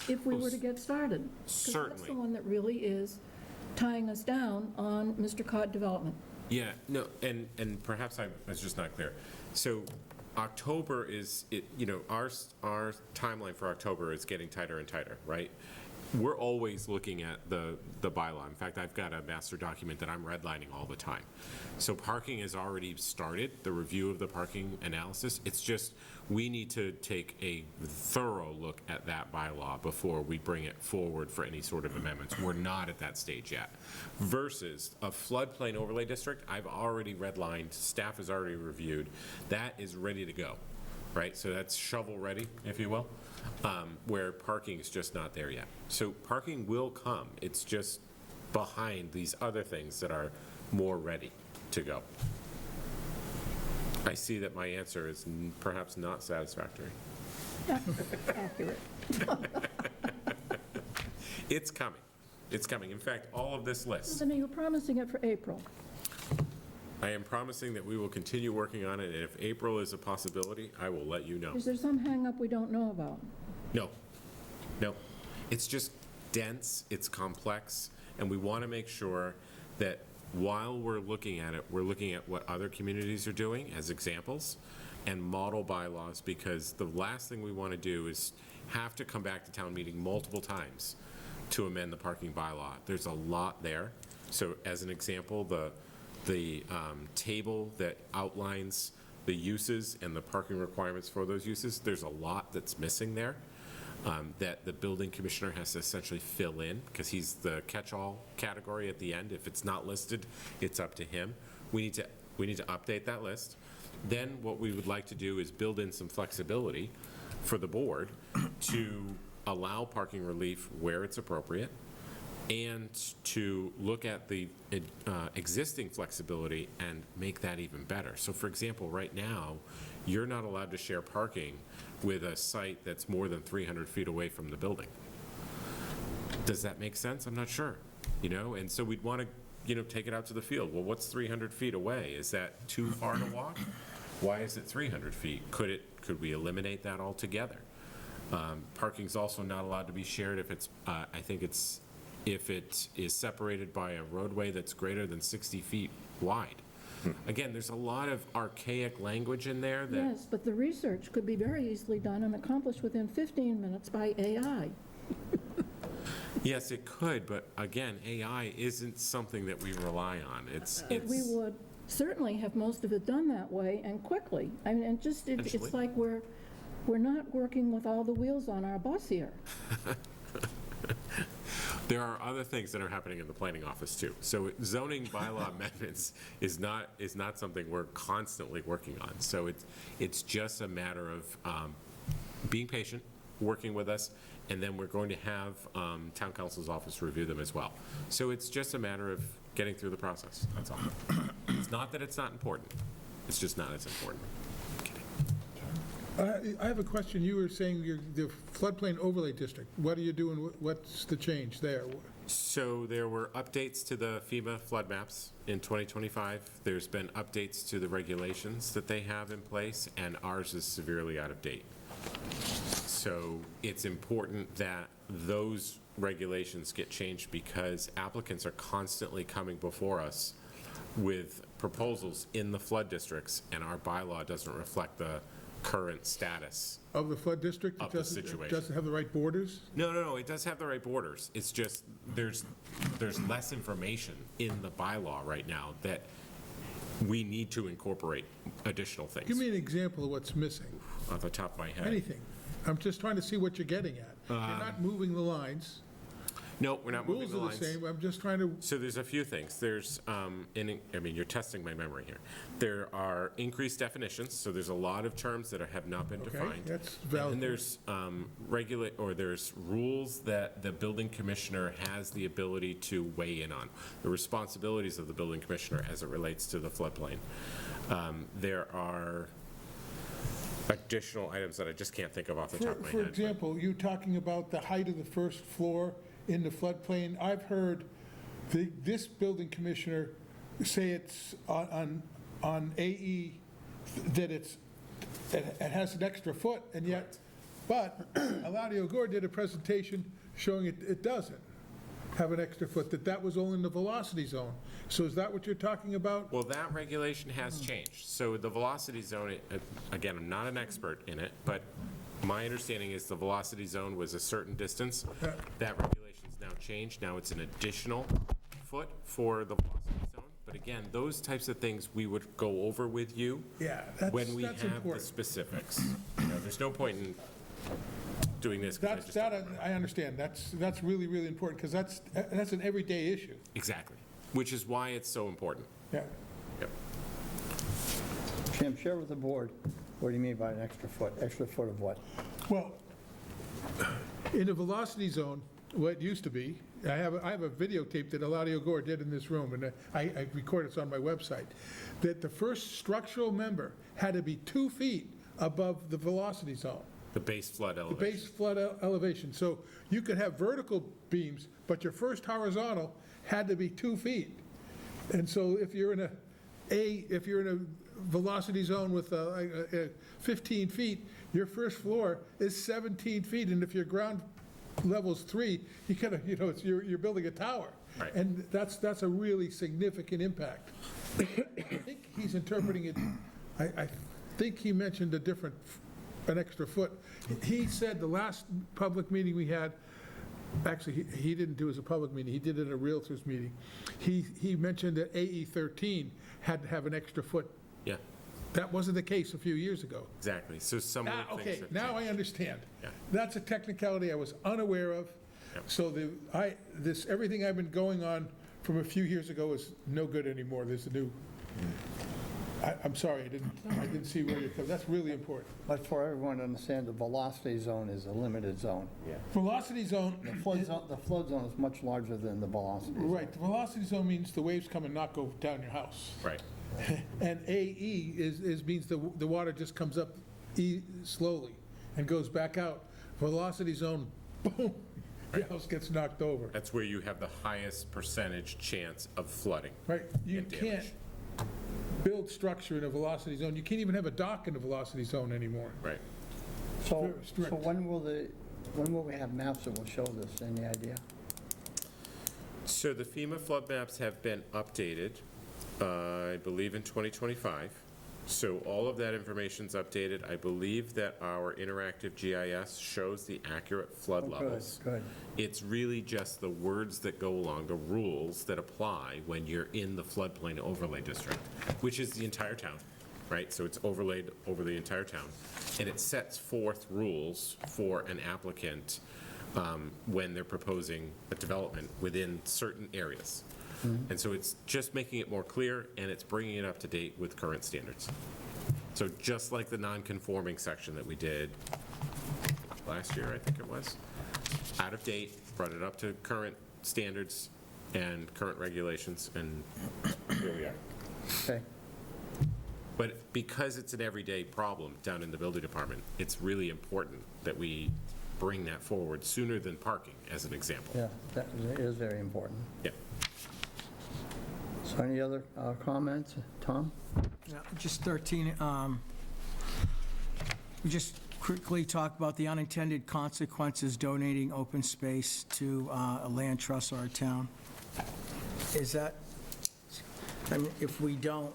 if we were to get started. 'Cause that's the one that really is tying us down on Mr. Cod development. Yeah, no, and perhaps I was just not clear. So October is, our timeline for October is getting tighter and tighter, right? We're always looking at the bylaw. In fact, I've got a master document that I'm redlining all the time. So parking has already started, the review of the parking analysis. It's just, we need to take a thorough look at that bylaw before we bring it forward for any sort of amendments. We're not at that stage yet. Versus a floodplain overlay district, I've already redlined, staff has already reviewed. That is ready to go, right? So that's shovel-ready, if you will, where parking is just not there yet. So parking will come. It's just behind these other things that are more ready to go. I see that my answer is perhaps not satisfactory. Accurate. It's coming. It's coming. In fact, all of this list, Then you're promising it for April. I am promising that we will continue working on it, and if April is a possibility, I will let you know. Is there some hang-up we don't know about? No. It's just dense, it's complex, and we want to make sure that while we're looking at it, we're looking at what other communities are doing as examples and model bylaws, because the last thing we want to do is have to come back to town meeting multiple times to amend the parking bylaw. There's a lot there. So as an example, the table that outlines the uses and the parking requirements for those uses, there's a lot that's missing there that the building commissioner has to essentially fill in, because he's the catch-all category at the end. If it's not listed, it's up to him. We need to update that list. Then what we would like to do is build in some flexibility for the board to allow parking relief where it's appropriate, and to look at the existing flexibility and make that even better. So for example, right now, you're not allowed to share parking with a site that's more than 300 feet away from the building. Does that make sense? I'm not sure, and so we'd want to, take it out to the field. Well, what's 300 feet away? Is that too far to walk? Why is it 300 feet? Could we eliminate that altogether? Parking's also not allowed to be shared if it's, if it is separated by a roadway that's greater than 60 feet wide. Again, there's a lot of archaic language in there that... Yes, but the research could be very easily done and accomplished within 15 minutes by AI. Yes, it could, but again, AI isn't something that we rely on. But we would certainly have most of it done that way and quickly. I mean, and just, it's like we're not working with all the wheels on our bus here. There are other things that are happening in the planning office too. So zoning bylaw amendments is not something we're constantly working on. So it's just a matter of being patient, working with us, and then we're going to have town council's office review them as well. So it's just a matter of getting through the process, that's all. It's not that it's not important, it's just not as important. I have a question. You were saying the floodplain overlay district. What are you doing? What's the change there? So there were updates to the FEMA flood maps in 2025. There's been updates to the regulations that they have in place, and ours is severely out of date. So it's important that those regulations get changed because applicants are constantly coming before us with proposals in the flood districts, and our bylaw doesn't reflect the current status Of the flood district? of the situation. It doesn't have the right borders? No, it does have the right borders. It's just, there's less information in the bylaw right now that we need to incorporate additional things. Give me an example of what's missing. Off the top of my head. Anything. I'm just trying to see what you're getting at. You're not moving the lines. No, we're not moving the Rules lines. are the same. I'm just trying to, So there's a few things. There's, you're testing my memory here. There are increased definitions, so there's a lot of terms that have not been okay, defined. that's valid. And there's there's rules that the building commissioner has the ability to weigh in on, the responsibilities of the building commissioner as it relates to the floodplain. There are additional items that I just can't think of off the top of my head. For example, you talking about the height of the first floor in the floodplain. I've heard this building commissioner say it's on AE that it has an extra foot, and yet, but Eladio Gore did a presentation showing it doesn't have an extra foot, that was only in the velocity zone. So is that what you're talking about? Well, that regulation has changed. So the velocity zone, again, I'm not an expert in it, but my understanding is the velocity zone was a certain distance. That regulation's now changed. Now it's an additional foot for the velocity zone. But again, those types of things we would go over with you Yeah, when we that's have the important. specifics. There's no point in doing this. 'Cause I just don't remember. I understand. That's really, really important, because that's an everyday issue. Exactly, which is why it's so important. Yeah. Yep. Jim, share with the board, what do you mean by an extra foot? Extra foot of what? Well, in the velocity zone, what used to be, I have a videotape that Eladio Gore did in this room, and I recorded it on my website, that the first structural member had to be 2 feet above the velocity zone, The base flood the elevation. base flood elevation. So you could have vertical beams, but your first horizontal had to be 2 feet. And so if you're in a velocity zone with 15 feet, your first floor is 17 feet, and if your ground level's 3, you kind of, you're building a tower. Right. And that's a really significant impact. I think he's interpreting it, I think he mentioned an extra foot. He said the last public meeting we had, actually, he didn't do it as a public meeting, he did it at a Realtors meeting. He mentioned that AE 13 had to have an extra foot. Yeah, That wasn't the case a few years ago. exactly. So some of the things Okay, have now I changed. understand. Yeah. That's a technicality I was unaware of. Yep. So everything I've been going on from a few years ago is no good anymore. There's a new, I'm sorry, I didn't see where you're coming, that's really important. But for everyone to understand, the velocity zone is a limited zone. Velocity zone, The flood zone is much larger than the velocity zone. right, the velocity zone means the waves come and not go down your house. Right. And AE means the water just comes up slowly and goes back out. Velocity zone, boom, your house gets knocked over. That's where you have the highest percentage chance of flooding. Right, you and can't damage. build structure in a velocity zone. You can't even have a dock in a velocity zone anymore. Right. So Very strict. when will we have maps that will show this? Any idea? So the FEMA flood maps have been updated, I believe, in 2025. So all of that information's updated. I believe that our interactive GIS shows the accurate flood levels. Good. It's really just the words that go along, the rules that apply when you're in the floodplain overlay district, which is the entire town, right? So it's overlaid over the entire town. And it sets forth rules for an applicant when they're proposing a development within certain areas. And so it's just making it more clear, and it's bringing it up to date with current standards. So just like the non-conforming section that we did last year, I think it was, out of date, brought it up to current standards and current regulations, and here we are. Okay. But because it's an everyday problem down in the building department, it's really important that we bring that forward sooner than parking, as an example. Yeah, that is very important. Yeah. So any other comments? Tom? Yeah, just 13, we just quickly talk about the unintended consequences donating open space to a land trust or a town. Is that, I mean, if we don't,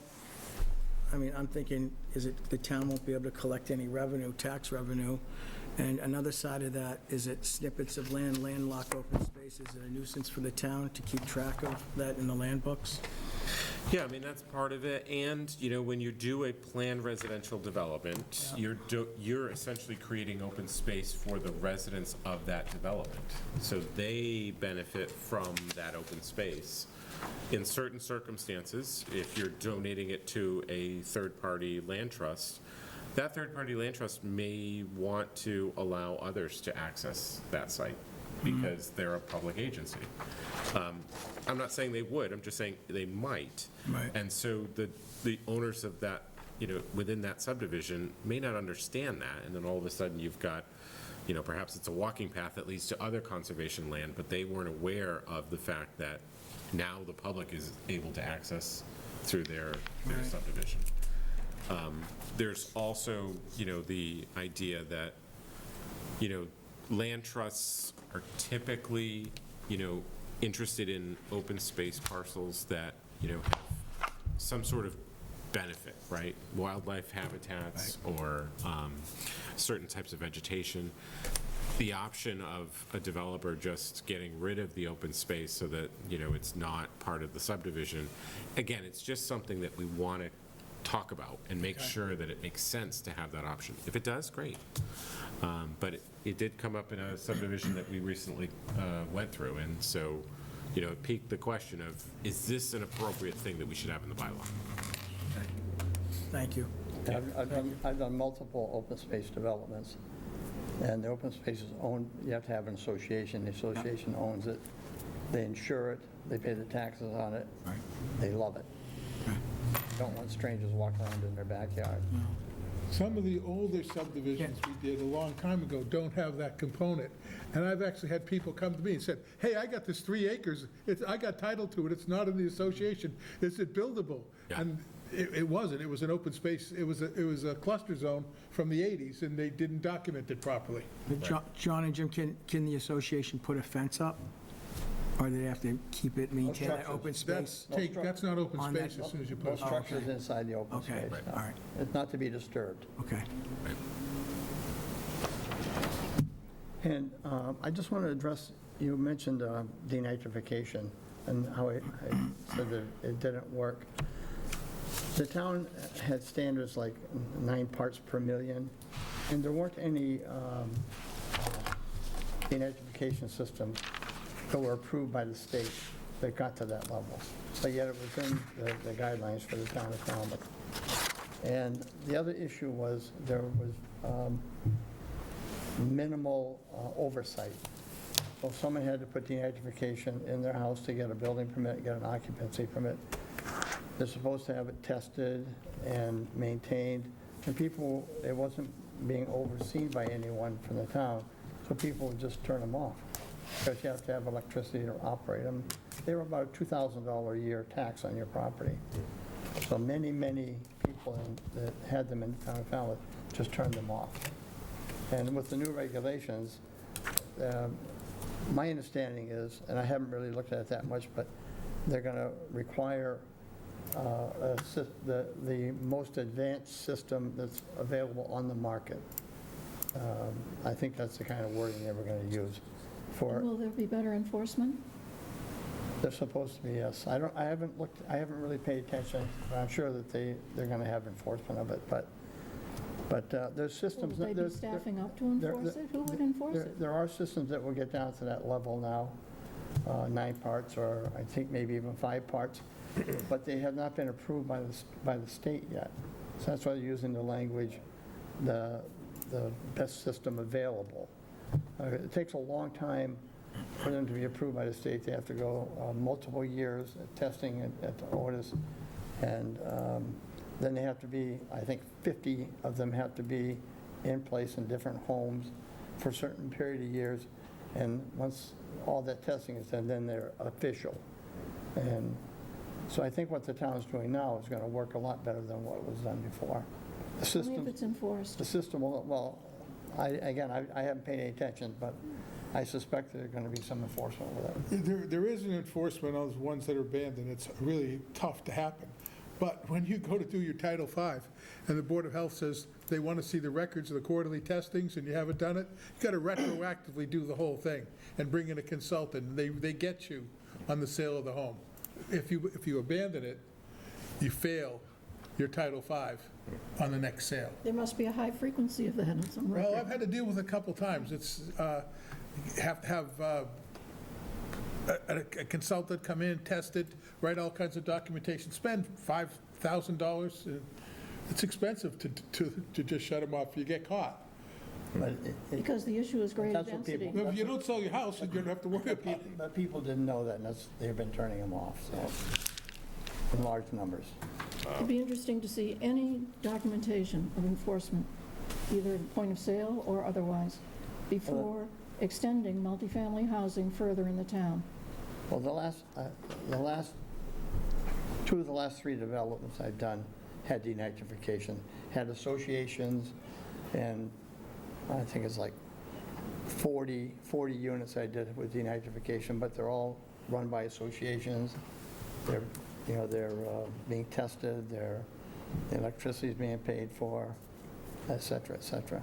I mean, I'm thinking, is it the town won't be able to collect any revenue, tax revenue? And another side of that, is it snippets of land, landlocked open space? Is it a nuisance for the town to keep track of that in the land books? Yeah, I mean, that's part of it, and, you know, when you do a planned residential development, you're essentially creating open space for the residents of that development. So they benefit from that open space. In certain circumstances, if you're donating it to a third-party land trust, that third-party land trust may want to allow others to access that site because they're a public agency. I'm not saying they would, I'm just saying they might. Right. And so the owners of that, you know, within that subdivision may not understand that, and then all of a sudden you've got, you know, perhaps it's a walking path that leads to other conservation land, but they weren't aware of the fact that now the public is able to access through their subdivision. There's also, you know, the idea that, you know, land trusts are typically, you know, interested in open space parcels that, you know, have some sort of benefit, right? Wildlife habitats or certain types of vegetation. The option of a developer just getting rid of the open space so that, you know, it's not part of the subdivision, again, it's just something that we want to talk about and make sure that it makes sense to have that option. If it does, great. But it did come up in a subdivision that we recently went through, and so, you know, it piqued the question of, is this an appropriate thing that we should have in the bylaw? Thank you. I've done multiple open space developments, and the open space is owned, you have to have an association. The association owns it, they insure it, they pay the taxes on it, they love it. Don't want strangers walking around in their backyard. Some of the older subdivisions we did a long time ago don't have that component. And I've actually had people come to me and said, hey, I got this 3 acres, I got title to it, it's not in the association, is it buildable? Yeah. And it wasn't, it was an open space, it was a cluster zone from the 80s, and they didn't document it properly. John and Jim, can the association put a fence up? Or do they have to keep it, maintain that open space? That's not open On that- space as soon as you No put it. structures inside the open Okay, space. no. all right. It's not to be disturbed. Okay. And I just want to address, you mentioned denitrification and how it said that it didn't work. The town had standards like 9 parts per million, and there weren't any denitrification systems that were approved by the state that got to that level. But yet it was in the guidelines for the town of Falmouth. And the other issue was there was minimal oversight. So if someone had to put denitrification in their house to get a building permit, get an occupancy permit, they're supposed to have it tested and maintained, and people, it wasn't being overseen by anyone from the town, so people would just turn them off, because you have to have electricity to operate them. They were about a $2,000 a year tax on your property. So many, many people that had them in the town of Falmouth just turned them off. And with the new regulations, my understanding is, and I haven't really looked at it that much, but they're going to require the most advanced system that's available on the market. I think that's the kind of wording they were going to use for. Will there be better enforcement? They're supposed to be, yes. I haven't really paid attention, but I'm sure that they're going to have enforcement of it, but there's systems. Will they be staffing up to enforce it? Who would enforce it? There are systems that will get down to that level now, 9 parts, or I think maybe even 5 parts, but they have not been approved by the state yet. So that's why they're using the language, the best system available. It takes a long time for them to be approved by the state. They have to go multiple years of testing at the Otis. And then they have to be, I think 50 of them have to be in place in different homes for a certain period of years. And once all that testing is done, then they're official. And so I think what the town is doing now is going to work a lot better than what was done before. The Only system, if it's enforced. the system will, well, I haven't paid any attention, but I suspect there's going to be some enforcement with it. There is an enforcement on the ones that are abandoned. It's really tough to happen. But when you go to do your Title V, and the Board of Health says they want to see the records of the quarterly testings, and you haven't done it, you've got to retroactively do the whole thing and bring in a consultant. They get you on the sale of the home. If you abandon it, you fail your Title V on the next sale. There must be a high frequency of that on some record. Well, I've had to deal with it a couple times. It's, have to have a consultant come in, test it, write all kinds of documentation, spend $5,000. It's expensive to just shut them off if you get caught. But Because the issue is greater That's what density. people- If you don't sell your house, you don't have to worry about it. But people didn't know that, and they've been turning them off, so, in large numbers. It'd be interesting to see any documentation of enforcement, either at point of sale or otherwise, before extending multifamily housing further in the town. Well, two of the last three developments I've done had denitrification, had associations, and I think it's like 40 units I did with denitrification, but they're all run by associations. They're being tested, the electricity's being paid for, et cetera, et cetera.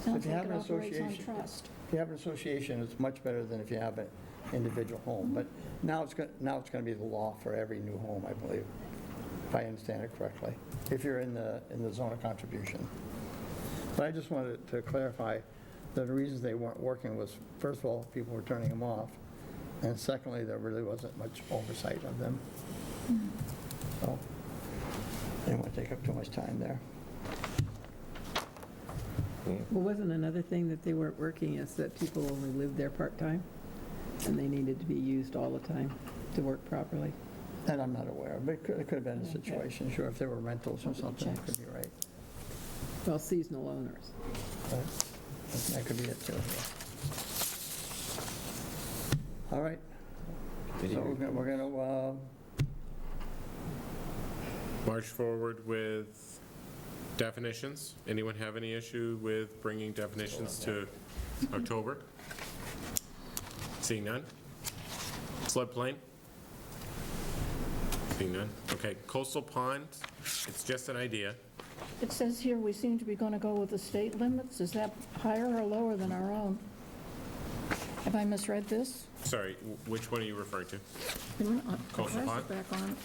Sounds If you like have it an operates on association- trust. If you have an association, it's much better than if you have an individual home. But now it's going to be the law for every new home, I believe, if I understand it correctly, if you're in the zone of contribution. But I just wanted to clarify that the reasons they weren't working was, first of all, people were turning them off, and secondly, there really wasn't much oversight of them. So I didn't want to take up too much time there. Well, wasn't another thing that they weren't working is that people only lived there part-time, and they needed to be used all the time to work properly? And I'm not aware, but it could have been a situation, sure, if there were rentals or Nobody something, it checks. could be right. Well, seasonal owners. But that could be it, too. All right. So we're going to, March forward with definitions. Anyone have any issue with bringing definitions to October? Seeing none? Floodplain? Seeing none? Okay, coastal pond, it's just an idea. It says here we seem to be going to go with the state limits. Is that higher or lower than our own? Have I misread this? Sorry, which one are you referring to? Wait a minute, I'll Coastal press pond? it back on.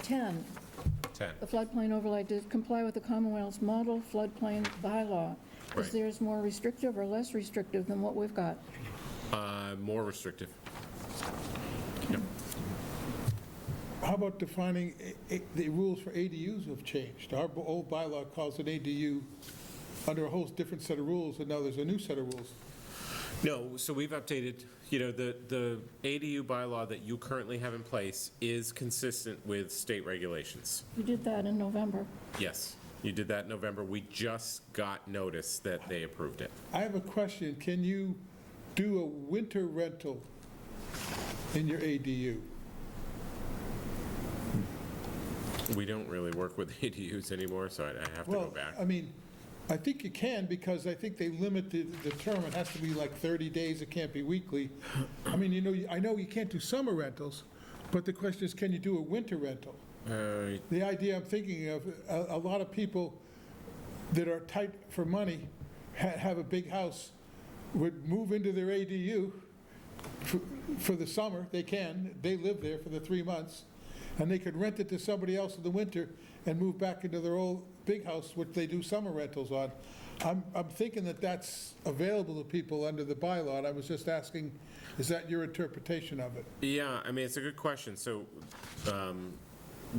10, 10. the floodplain overlay did comply with the Commonwealth's model floodplain bylaw. Right. Is theirs more restrictive or less restrictive than what we've got? More restrictive. Yep. How about defining, the rules for ADUs have changed. Our old bylaw calls an ADU under a whole different set of rules, and now there's a new set of rules. No, so we've updated, the ADU bylaw that you currently have in place is consistent with state regulations. You did that in November. Yes, you did that in November. We just got notice that they approved it. I have a question. Can you do a winter rental in your ADU? We don't really work with ADUs anymore, so I have to go Well, back. I mean, I think you can, because I think they limit the term. It has to be like 30 days, it can't be weekly. I mean, I know you can't do summer rentals, but the question is, can you do a winter rental? The idea I'm thinking of, a lot of people that are tight for money, have a big house, would move into their ADU for the summer. They live there for the 3 months, and they could rent it to somebody else in the winter and move back into their old big house, which they do summer rentals on. I'm thinking that that's available to people under the bylaw, and I was just asking, is that your interpretation of it? Yeah, I mean, it's a good question. So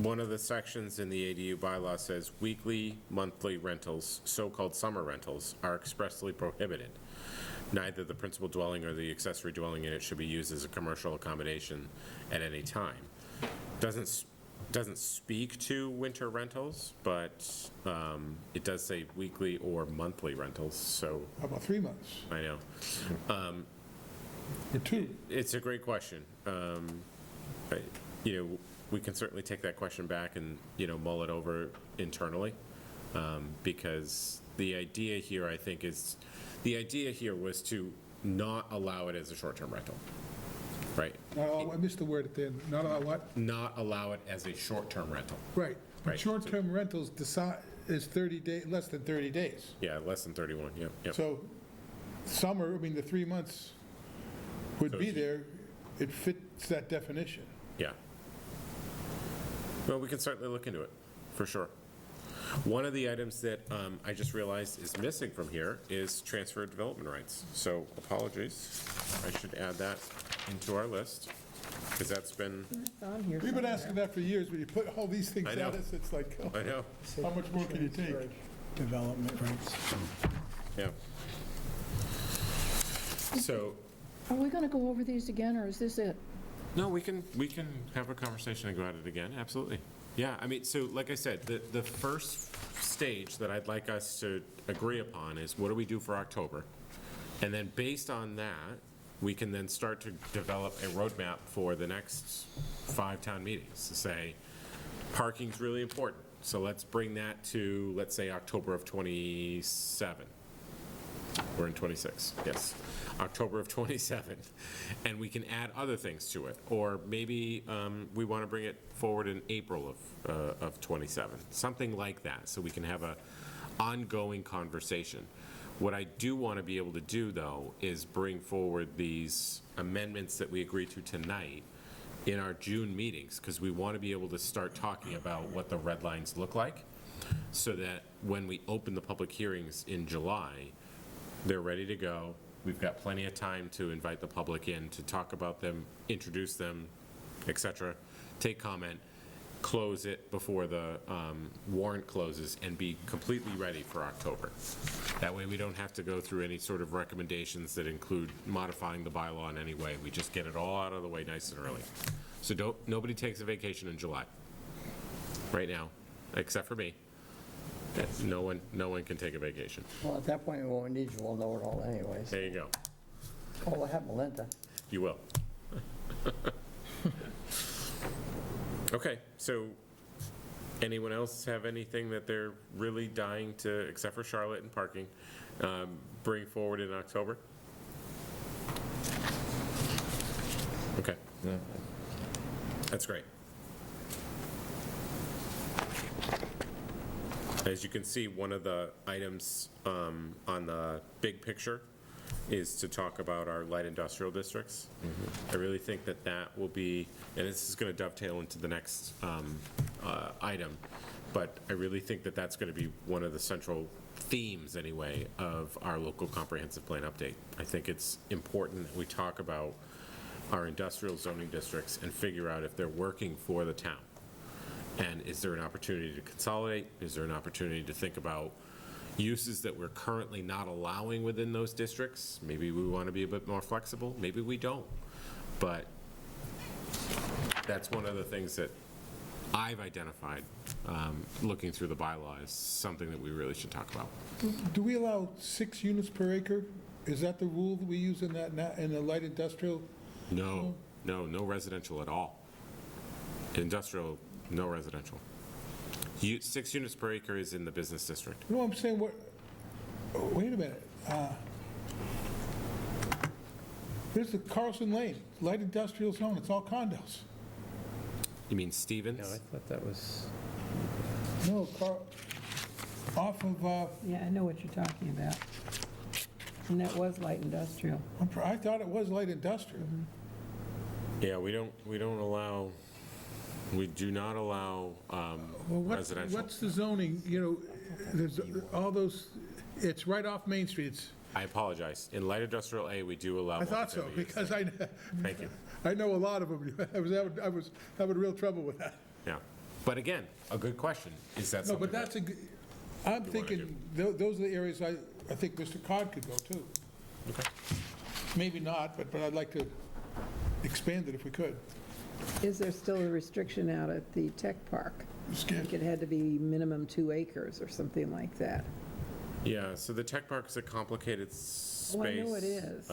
one of the sections in the ADU bylaw says weekly, monthly rentals, so-called summer rentals, are expressly prohibited. Neither the principal dwelling or the accessory dwelling unit should be used as a commercial accommodation at any time. Doesn't speak to winter rentals, but it does say weekly or monthly rentals, so How about 3 months I know. or 2? It's a great question. We can certainly take that question back and, mull it over internally, because the idea here, I think, was to not allow it as a short-term rental, right? I missed the word at the end. Not allow what? Not allow it as a short-term rental. Right. But Right. short-term rentals is 30 days, less than 30 days. Yeah, less than 31, yep. So summer, the 3 months would So be if you- there. It fits that definition. Yeah. Well, we can certainly look into it, for sure. One of the items that I just realized is missing from here is transfer of development rights. So apologies, I should add that into our list, because that's been, It's on here We've been somewhere. asking that for years. When you put all these things I know. at us, it's like, oh, I know, how much more can you take? Development rights. yeah. So, Are we going to go over these again, or is this it? no, we can have a conversation and go at it again, absolutely. Yeah, so like I said, the first stage that I'd like us to agree upon is what do we do for October? And then based on that, we can then start to develop a roadmap for the next 5 town meetings to say, parking's really important. So let's bring that to, let's say, October of '27. We're in '26, yes. October of '27. And we can add other things to it. Or maybe we want to bring it forward in April of '27. Something like that, so we can have a ongoing conversation. What I do want to be able to do, though, is bring forward these amendments that we agreed to tonight in our June meetings, because we want to be able to start talking about what the red lines look like, so that when we open the public hearings in July, they're ready to go. We've got plenty of time to invite the public in to talk about them, introduce them, et cetera, take comment, close it before the warrant closes, and be completely ready for October. That way, we don't have to go through any sort of recommendations that include modifying the bylaw in any way. We just get it all out of the way nice and early. So nobody takes a vacation in July, right now, except for me. No one can take a vacation. Well, at that point, we won't need you, we'll know it all anyways. There you go. Oh, we'll have Melinda. You will. Okay, so anyone else have anything that they're really dying to, except for Charlotte and parking, bring forward in October? Okay. That's great. As you can see, one of the items on the big picture is to talk about our light industrial districts. I really think that that will be, and this is going to dovetail into the next item, but I really think that that's going to be one of the central themes, anyway, of our local comprehensive plan update. I think it's important that we talk about our industrial zoning districts and figure out if they're working for the town. And is there an opportunity to consolidate? Is there an opportunity to think about uses that we're currently not allowing within those districts? Maybe we want to be a bit more flexible, maybe we don't. But that's one of the things that I've identified, looking through the bylaw, is something that we really should talk about. Do we allow 6 units per acre? Is that the rule that we use in the light industrial? No residential at all. Industrial, no residential. 6 units per acre is in the business district. No, I'm saying, wait a minute. There's the Carlson Lane, light industrial zone, it's all condos. You mean Stevens? No, I thought that was, No, off of, Yeah, I know what you're talking about. And that was light industrial. I thought it was light industrial. Yeah, we don't allow, we do not allow Well, residential. what's the zoning, there's all those, it's right off Main Street. I apologize. In light industrial A, we do allow. I thought so, multifamily use. because Thank you. I know a lot of them. I was having real trouble with that. Yeah. But again, a good question. Is that No, something but that's a, I'm thinking, those are the areas I think Mr. Cod could go to. Okay. Maybe not, but I'd like to expand it if we could. Is there still a restriction out at the tech park? Scan. Like it had to be minimum 2 acres or something like that. Yeah, so the tech park is a complicated space. Oh, I know it is.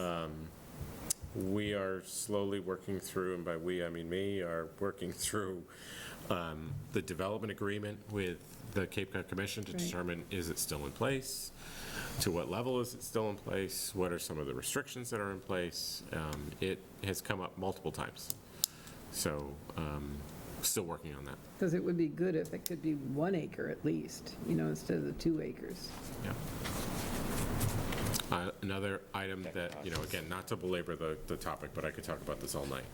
We are slowly working through, and by we, I mean me, are working through the development agreement with the Cape Cod Commission to Right. determine, is it still in place? To what level is it still in place? What are some of the restrictions that are in place? It has come up multiple times. So, still working on that. Because it would be good if it could be 1 acre at least, instead of the 2 acres. Yeah. Another item that, again, not to belabor the topic, but I could talk about this all night.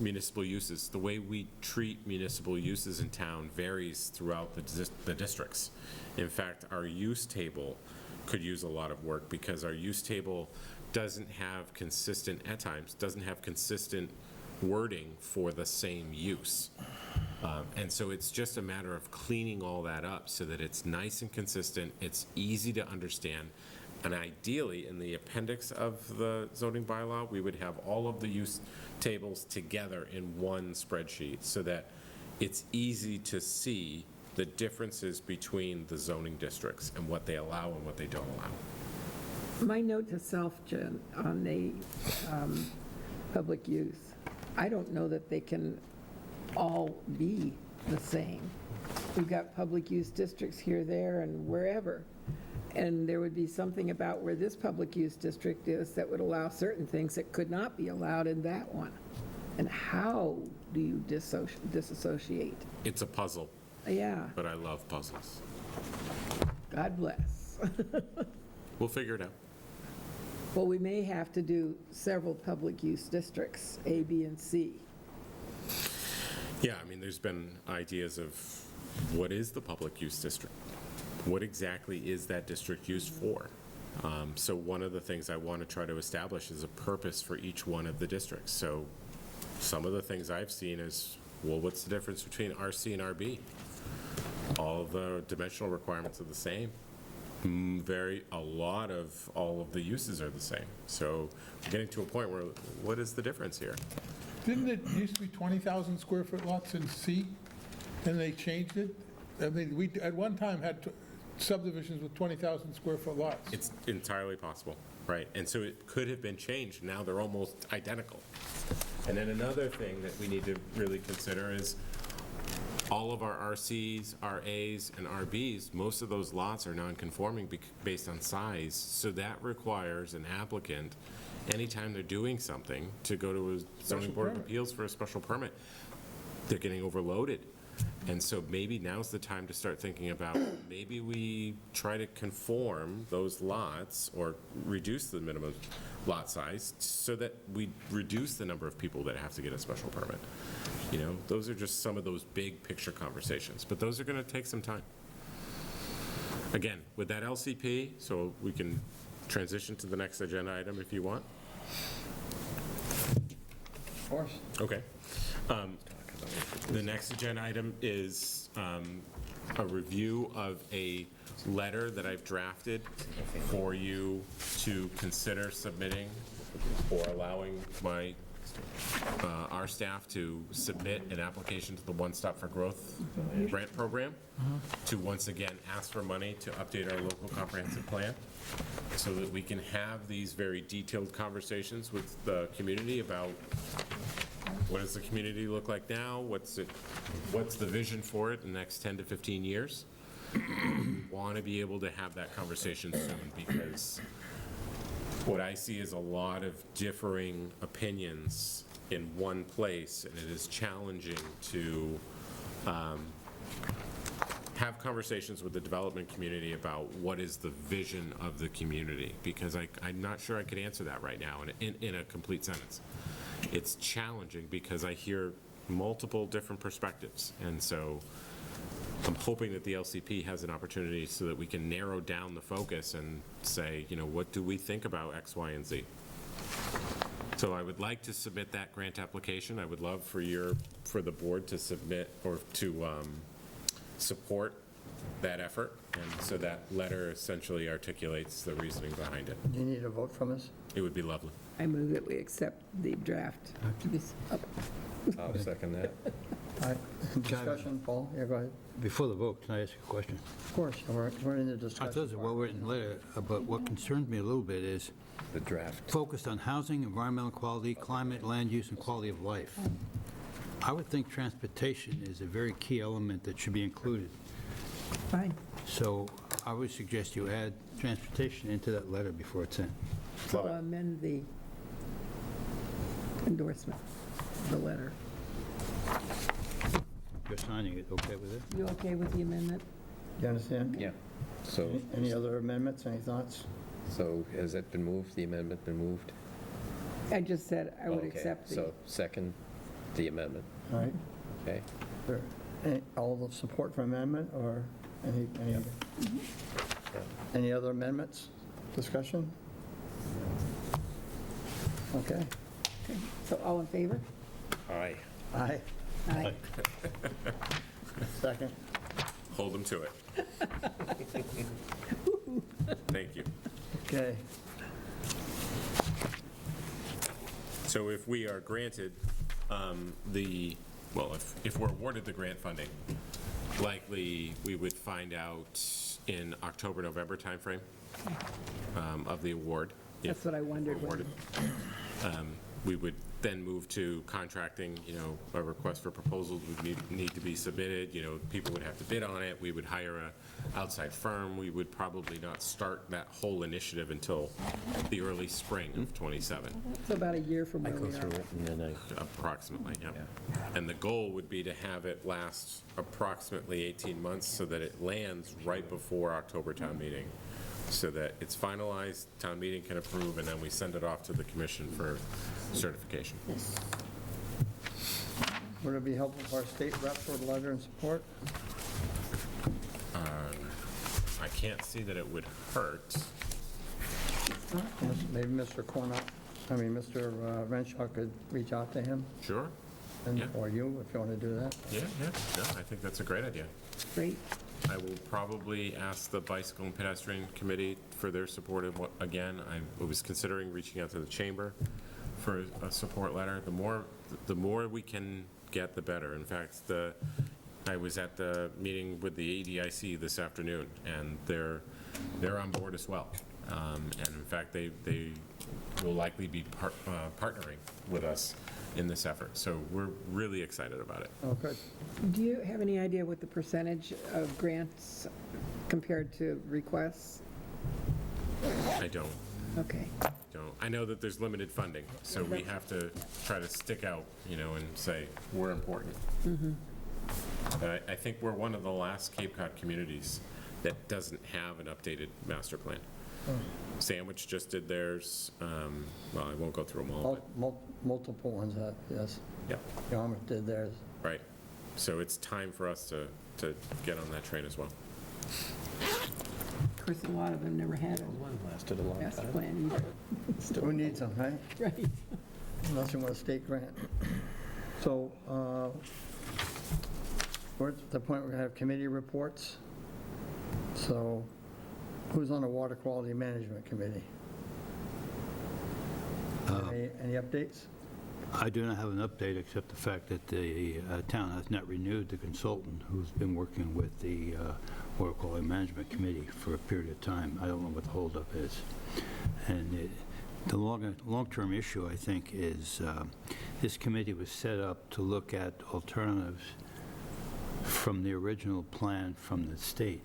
Municipal uses. The way we treat municipal uses in town varies throughout the districts. In fact, our use table could use a lot of work because our use table doesn't have consistent, at times, doesn't have consistent wording for the same use. And so it's just a matter of cleaning all that up so that it's nice and consistent, it's easy to understand, and ideally, in the appendix of the zoning bylaw, we would have all of the use tables together in one spreadsheet so that it's easy to see the differences between the zoning districts and what they allow and what they don't allow. My note to self, Jen, on the public use, I don't know that they can all be the same. We've got public use districts here, there, and wherever. And there would be something about where this public use district is that would allow certain things that could not be allowed in that one. And how do you disassociate? It's a puzzle, Yeah, but I love puzzles. God bless. We'll figure it out. Well, we may have to do several public use districts, A, B, and C. Yeah, I mean, there's been ideas of what is the public use district? What exactly is that district used for? So one of the things I want to try to establish is a purpose for each one of the districts. So some of the things I've seen is, well, what's the difference between RC and RB? All of the dimensional requirements are the same. A lot of all of the uses are the same. So we're getting to a point where, what is the difference here? Didn't it used to be 20,000 square foot lots in C, and they changed it? I mean, we at one time had subdivisions with 20,000 square foot lots. It's entirely possible, right? And so it could have been changed. Now they're almost identical. And then another thing that we need to really consider is all of our RCs, RAs, and RBs, most of those lots are non-conforming based on size. So that requires an applicant, anytime they're doing something, to go to a zoning board of appeals for a special permit. They're getting overloaded. And so maybe now's the time to start thinking about, maybe we try to conform those lots or reduce the minimum lot size so that we reduce the number of people that have to get a special permit. Those are just some of those big picture conversations, but those are going to take some time. Again, with that LCP, so we can transition to the next agenda item if you want. Of course. Okay. The next agenda item is a review of a letter that I've drafted for you to consider submitting or allowing our staff to submit an application to the One Stop for Growth grant program to once again ask for money to update our local comprehensive plan so that we can have these very detailed conversations with the community about what does the community look like now? What's the vision for it in the next 10 to 15 years? We want to be able to have that conversation soon because what I see is a lot of differing opinions in one place, and it is challenging to have conversations with the development community about what is the vision of the community, because I'm not sure I could answer that right now in a complete sentence. It's challenging because I hear multiple different perspectives, and so I'm hoping that the LCP has an opportunity so that we can narrow down the focus and say, what do we think about X, Y, and Z? So I would like to submit that grant application. I would love for the board to submit or to support that effort. And so that letter essentially articulates the reasoning behind it. Do you need a vote from us? It would be lovely. I move that we accept the draft. I'll second that. All right, discussion, Paul? Yeah, go ahead. Before the vote, can I ask you a question? Of course, we're in the I discussion. thought it was a well-written letter, but what concerns me a little bit is The draft. focused on housing, environmental quality, climate, land use, and quality of life. I would think transportation is a very key element that should be included. Fine. So I would suggest you add transportation into that letter before it's sent. So amend the endorsement, the letter. You're signing it, okay with it? You okay with the amendment? You understand? Yeah. So, Any other amendments, any thoughts? so has it been moved, the amendment been moved? I just said I would Okay, accept the, so second the amendment, All right. okay? There- All the support for amendment, or any other amendments? Discussion? Okay. so all in favor? Aye. Aye. Aye. Second. Hold them to it. Thank you. Okay. So if we are granted if we're awarded the grant funding, likely we would find out in October, November timeframe of the award. That's what I wondered. Awarded. We would then move to contracting, a request for proposals would need to be submitted, people would have to bid on it, we would hire a outside firm, we would probably not start that whole initiative until the early spring of '27. It's about a year from I where go we through are. it and then Approximately, yeah. And the goal would be to have it last approximately 18 months so that it lands right before October town meeting, so that it's finalized, town meeting can approve, and then we send it off to the commission for certification. Would it be helpful if our state reps were a letter in support? I can't see that it would hurt. Maybe Mr. Mr. Renshaw could reach out to him, Sure? and Yeah. or you, if you want to do that. Yeah, no, I think that's a great idea. Great. I will probably ask the Bicycle and Pedestrian Committee for their support again. I was considering reaching out to the chamber for a support letter. The more we can get, the better. In fact, I was at the meeting with the ADIC this afternoon, and they're on board as well. And in fact, they will likely be partnering with us in this effort. So we're really excited about it. Oh, good. Do you have any idea what the percentage of grants compared to requests? I don't. Okay. I know that there's limited funding, so we have to try to stick out, and say, we're important. But I think we're one of the last Cape Cod communities that doesn't have an updated master plan. Sandwich just did theirs. Well, I won't go through them all, but, Multiple ones, yes. yeah, Yarmouth did theirs. right. So it's time for us to get on that train as well. Of course, a lot of them never had one a lasted a long master time. plan either. Who needs them, right? Right. Unless you want a state grant. So, we're at the point where we have committee reports. So, who's on the Water Quality Management Committee? Any updates? I do not have an update, except the fact that the town has not renewed the consultant who's been working with the Water Quality Management Committee for a period of time. I don't know what the holdup is. And the long-term issue, I think, is this committee was set up to look at alternatives from the original plan from the state,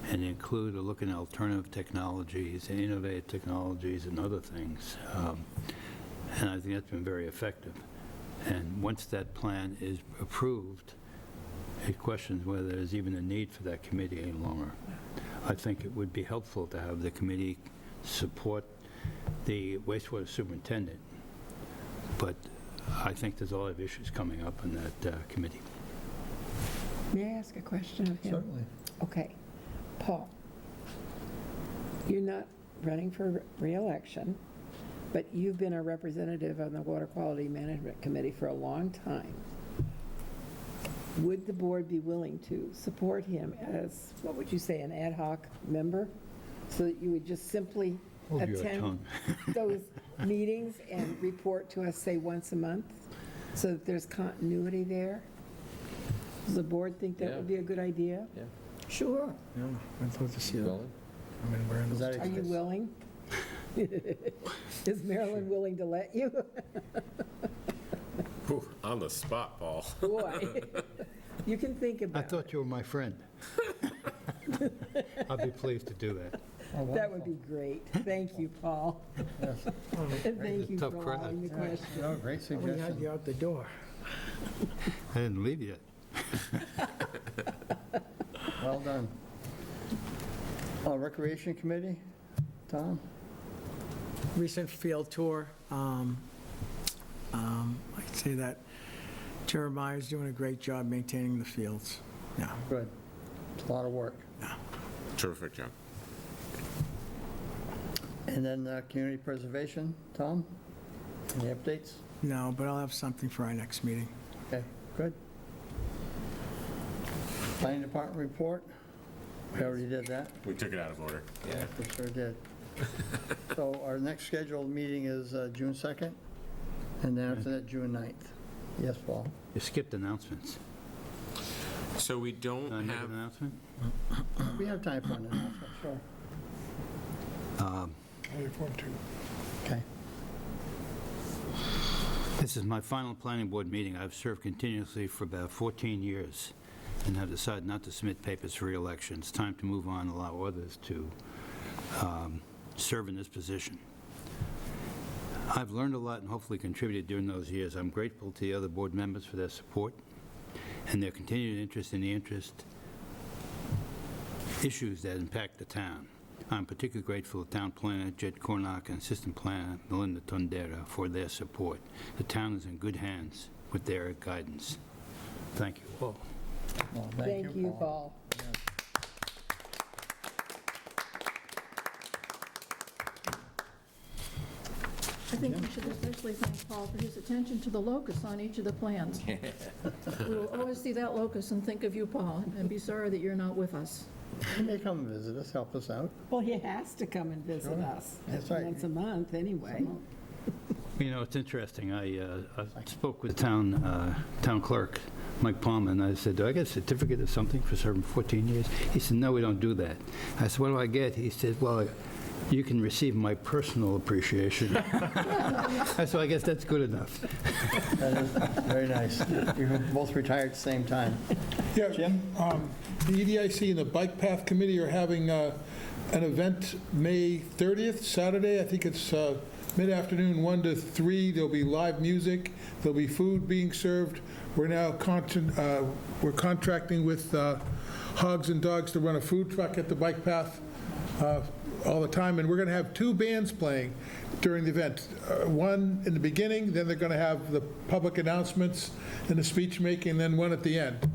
and include a look at alternative technologies, innovative technologies, and other things. And I think that's been very effective. And once that plan is approved, it questions whether there's even a need for that committee any longer. I think it would be helpful to have the committee support the wastewater superintendent, but I think there's a lot of issues coming up in that committee. May I ask a question of him? Certainly. Okay. Paul, you're not running for re-election, but you've been a representative on the Water Quality Management Committee for a long time. Would the board be willing to support him as, what would you say, an ad hoc member? So that you would just simply Hold your attend tongue. those meetings and report to us, say, once a month? So that there's continuity there? Does the board think that would be a good idea? Yeah. Sure. Yeah, I'd love to see that. Going? I mean, we're in Is that Are you willing? Is Marilyn willing to let you? Whew, on the spot, Paul. Boy, you can think I about it. thought you were my friend. I'll be pleased to do that. That would be great. Thank you, Paul. And thank you for Tough crowd. allowing the question. No, great We had suggestion. you out the door. I didn't leave yet. Well done. Recreation Committee, Tom? Recent field tour. I'd say that Jeremiah's doing a great job maintaining the fields. Yeah. Good. It's a lot of work. Terrific job. And then community preservation, Tom? Any updates? No, but I'll have something for our next meeting. Okay, good. Planning Department report? We already did that. We took it out of order. Yeah, we sure did. So our next scheduled meeting is June 2nd, and then after that, June 9th. Yes, Paul? You skipped announcements. So we don't Can I make have, an announcement? We have time for an announcement, sure. I look forward to it. Okay. This is my final planning board meeting. I've served continuously for about 14 years and have decided not to submit papers for re-election. It's time to move on and allow others to serve in this position. I've learned a lot and hopefully contributed during those years. I'm grateful to the other board members for their support and their continued interest in the issues that impact the town. I'm particularly grateful to Town Planner Jed Cornock and Assistant Planner Melinda Tondera for their support. The town is in good hands with their guidance. Thank you all. Well, Thank you, Paul. I think we should especially thank Paul for his attention to the locus on each of the plans. We will always see that locus and think of you, Paul, and be sorry that you're not with us. He may come and visit us, help us out. Well, he has to come and visit Sure. us. That's right. Once a month, anyway. You know, it's interesting. I spoke with town clerk, Mike Palmer, and I said, do I get a certificate or something for serving 14 years? He said, no, we don't do that. I said, what do I get? He said, well, you can receive my personal appreciation. So I guess that's good enough. That is very nice. You both retired at the same time. Yeah, Jim? the EDIC and the Bike Path Committee are having an event May 30th, Saturday. I think it's mid-afternoon, 1 to 3. There'll be live music. There'll be food being served. We're now we're contracting with Hogs and Dogs to run a food truck at the Bike Path all the time, and we're going to have 2 bands playing during the event. One in the beginning, then they're going to have the public announcements and the speech making, and then one at the end.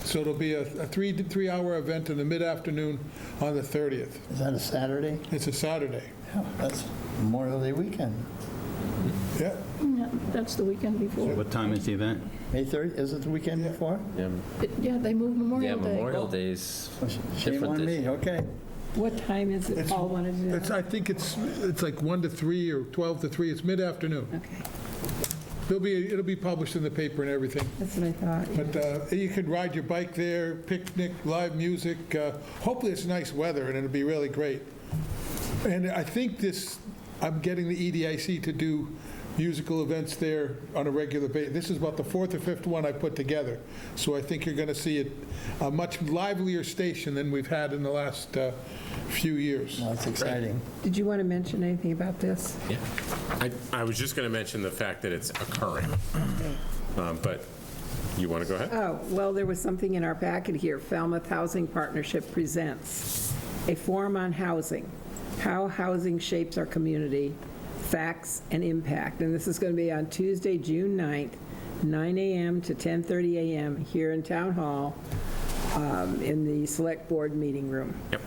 So it'll be a 3-hour event in the mid-afternoon on the 30th. Is that a Saturday? It's a Saturday. Yeah, that's Memorial Day weekend. Yeah. Yeah, that's the weekend before. What time is the event? May 30th, is it the weekend before? Yeah, they move Memorial Day. Memorial Day's Shame different on this me, year. okay. What time is it, Paul wanted to know? I think it's like 1 to 3 or 12 to 3. It's mid-afternoon. Okay, It'll be published in the paper and everything. that's what I thought. yeah. But you could ride your bike there, picnic, live music. Hopefully it's nice weather and it'll be really great. And I think I'm getting the EDIC to do musical events there on a regular basis. This is about the 4th or 5th one I put together. So I think you're going to see a much livelier station than we've had in the last few years. Well, that's exciting. Did you want to mention anything about this? yeah. I was just going to mention the fact that it's occurring. But you want to go ahead? Oh, well, there was something in our packet here. Falmouth Housing Partnership presents a forum on housing, how housing shapes our community, facts and impact. And this is going to be on Tuesday, June 9th, 9 a.m. to 10:30 a.m. here in Town Hall in the Select Board Meeting Room. Yep.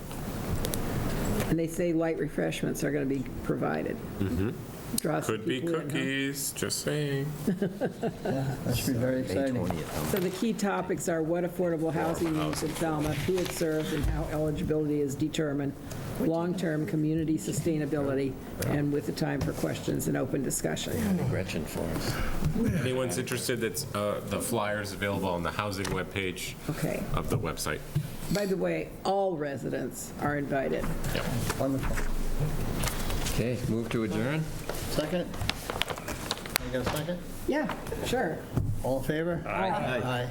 And they say light refreshments are going to be provided. draw some Could be people in, huh? cookies, just saying. That should be very May exciting. 20th. So the key topics are what affordable housing means in Falmouth, who it serves, and how eligibility is determined, long-term community sustainability, and with the time for questions and open discussion. Gretchen for us. Anyone's interested, that's, the flyer's available on the housing webpage Okay. of the website. By the way, all residents are invited. Wonderful. Okay, move to adjourn? Second? You got a second? Yeah, sure. All in favor? Aye. Aye.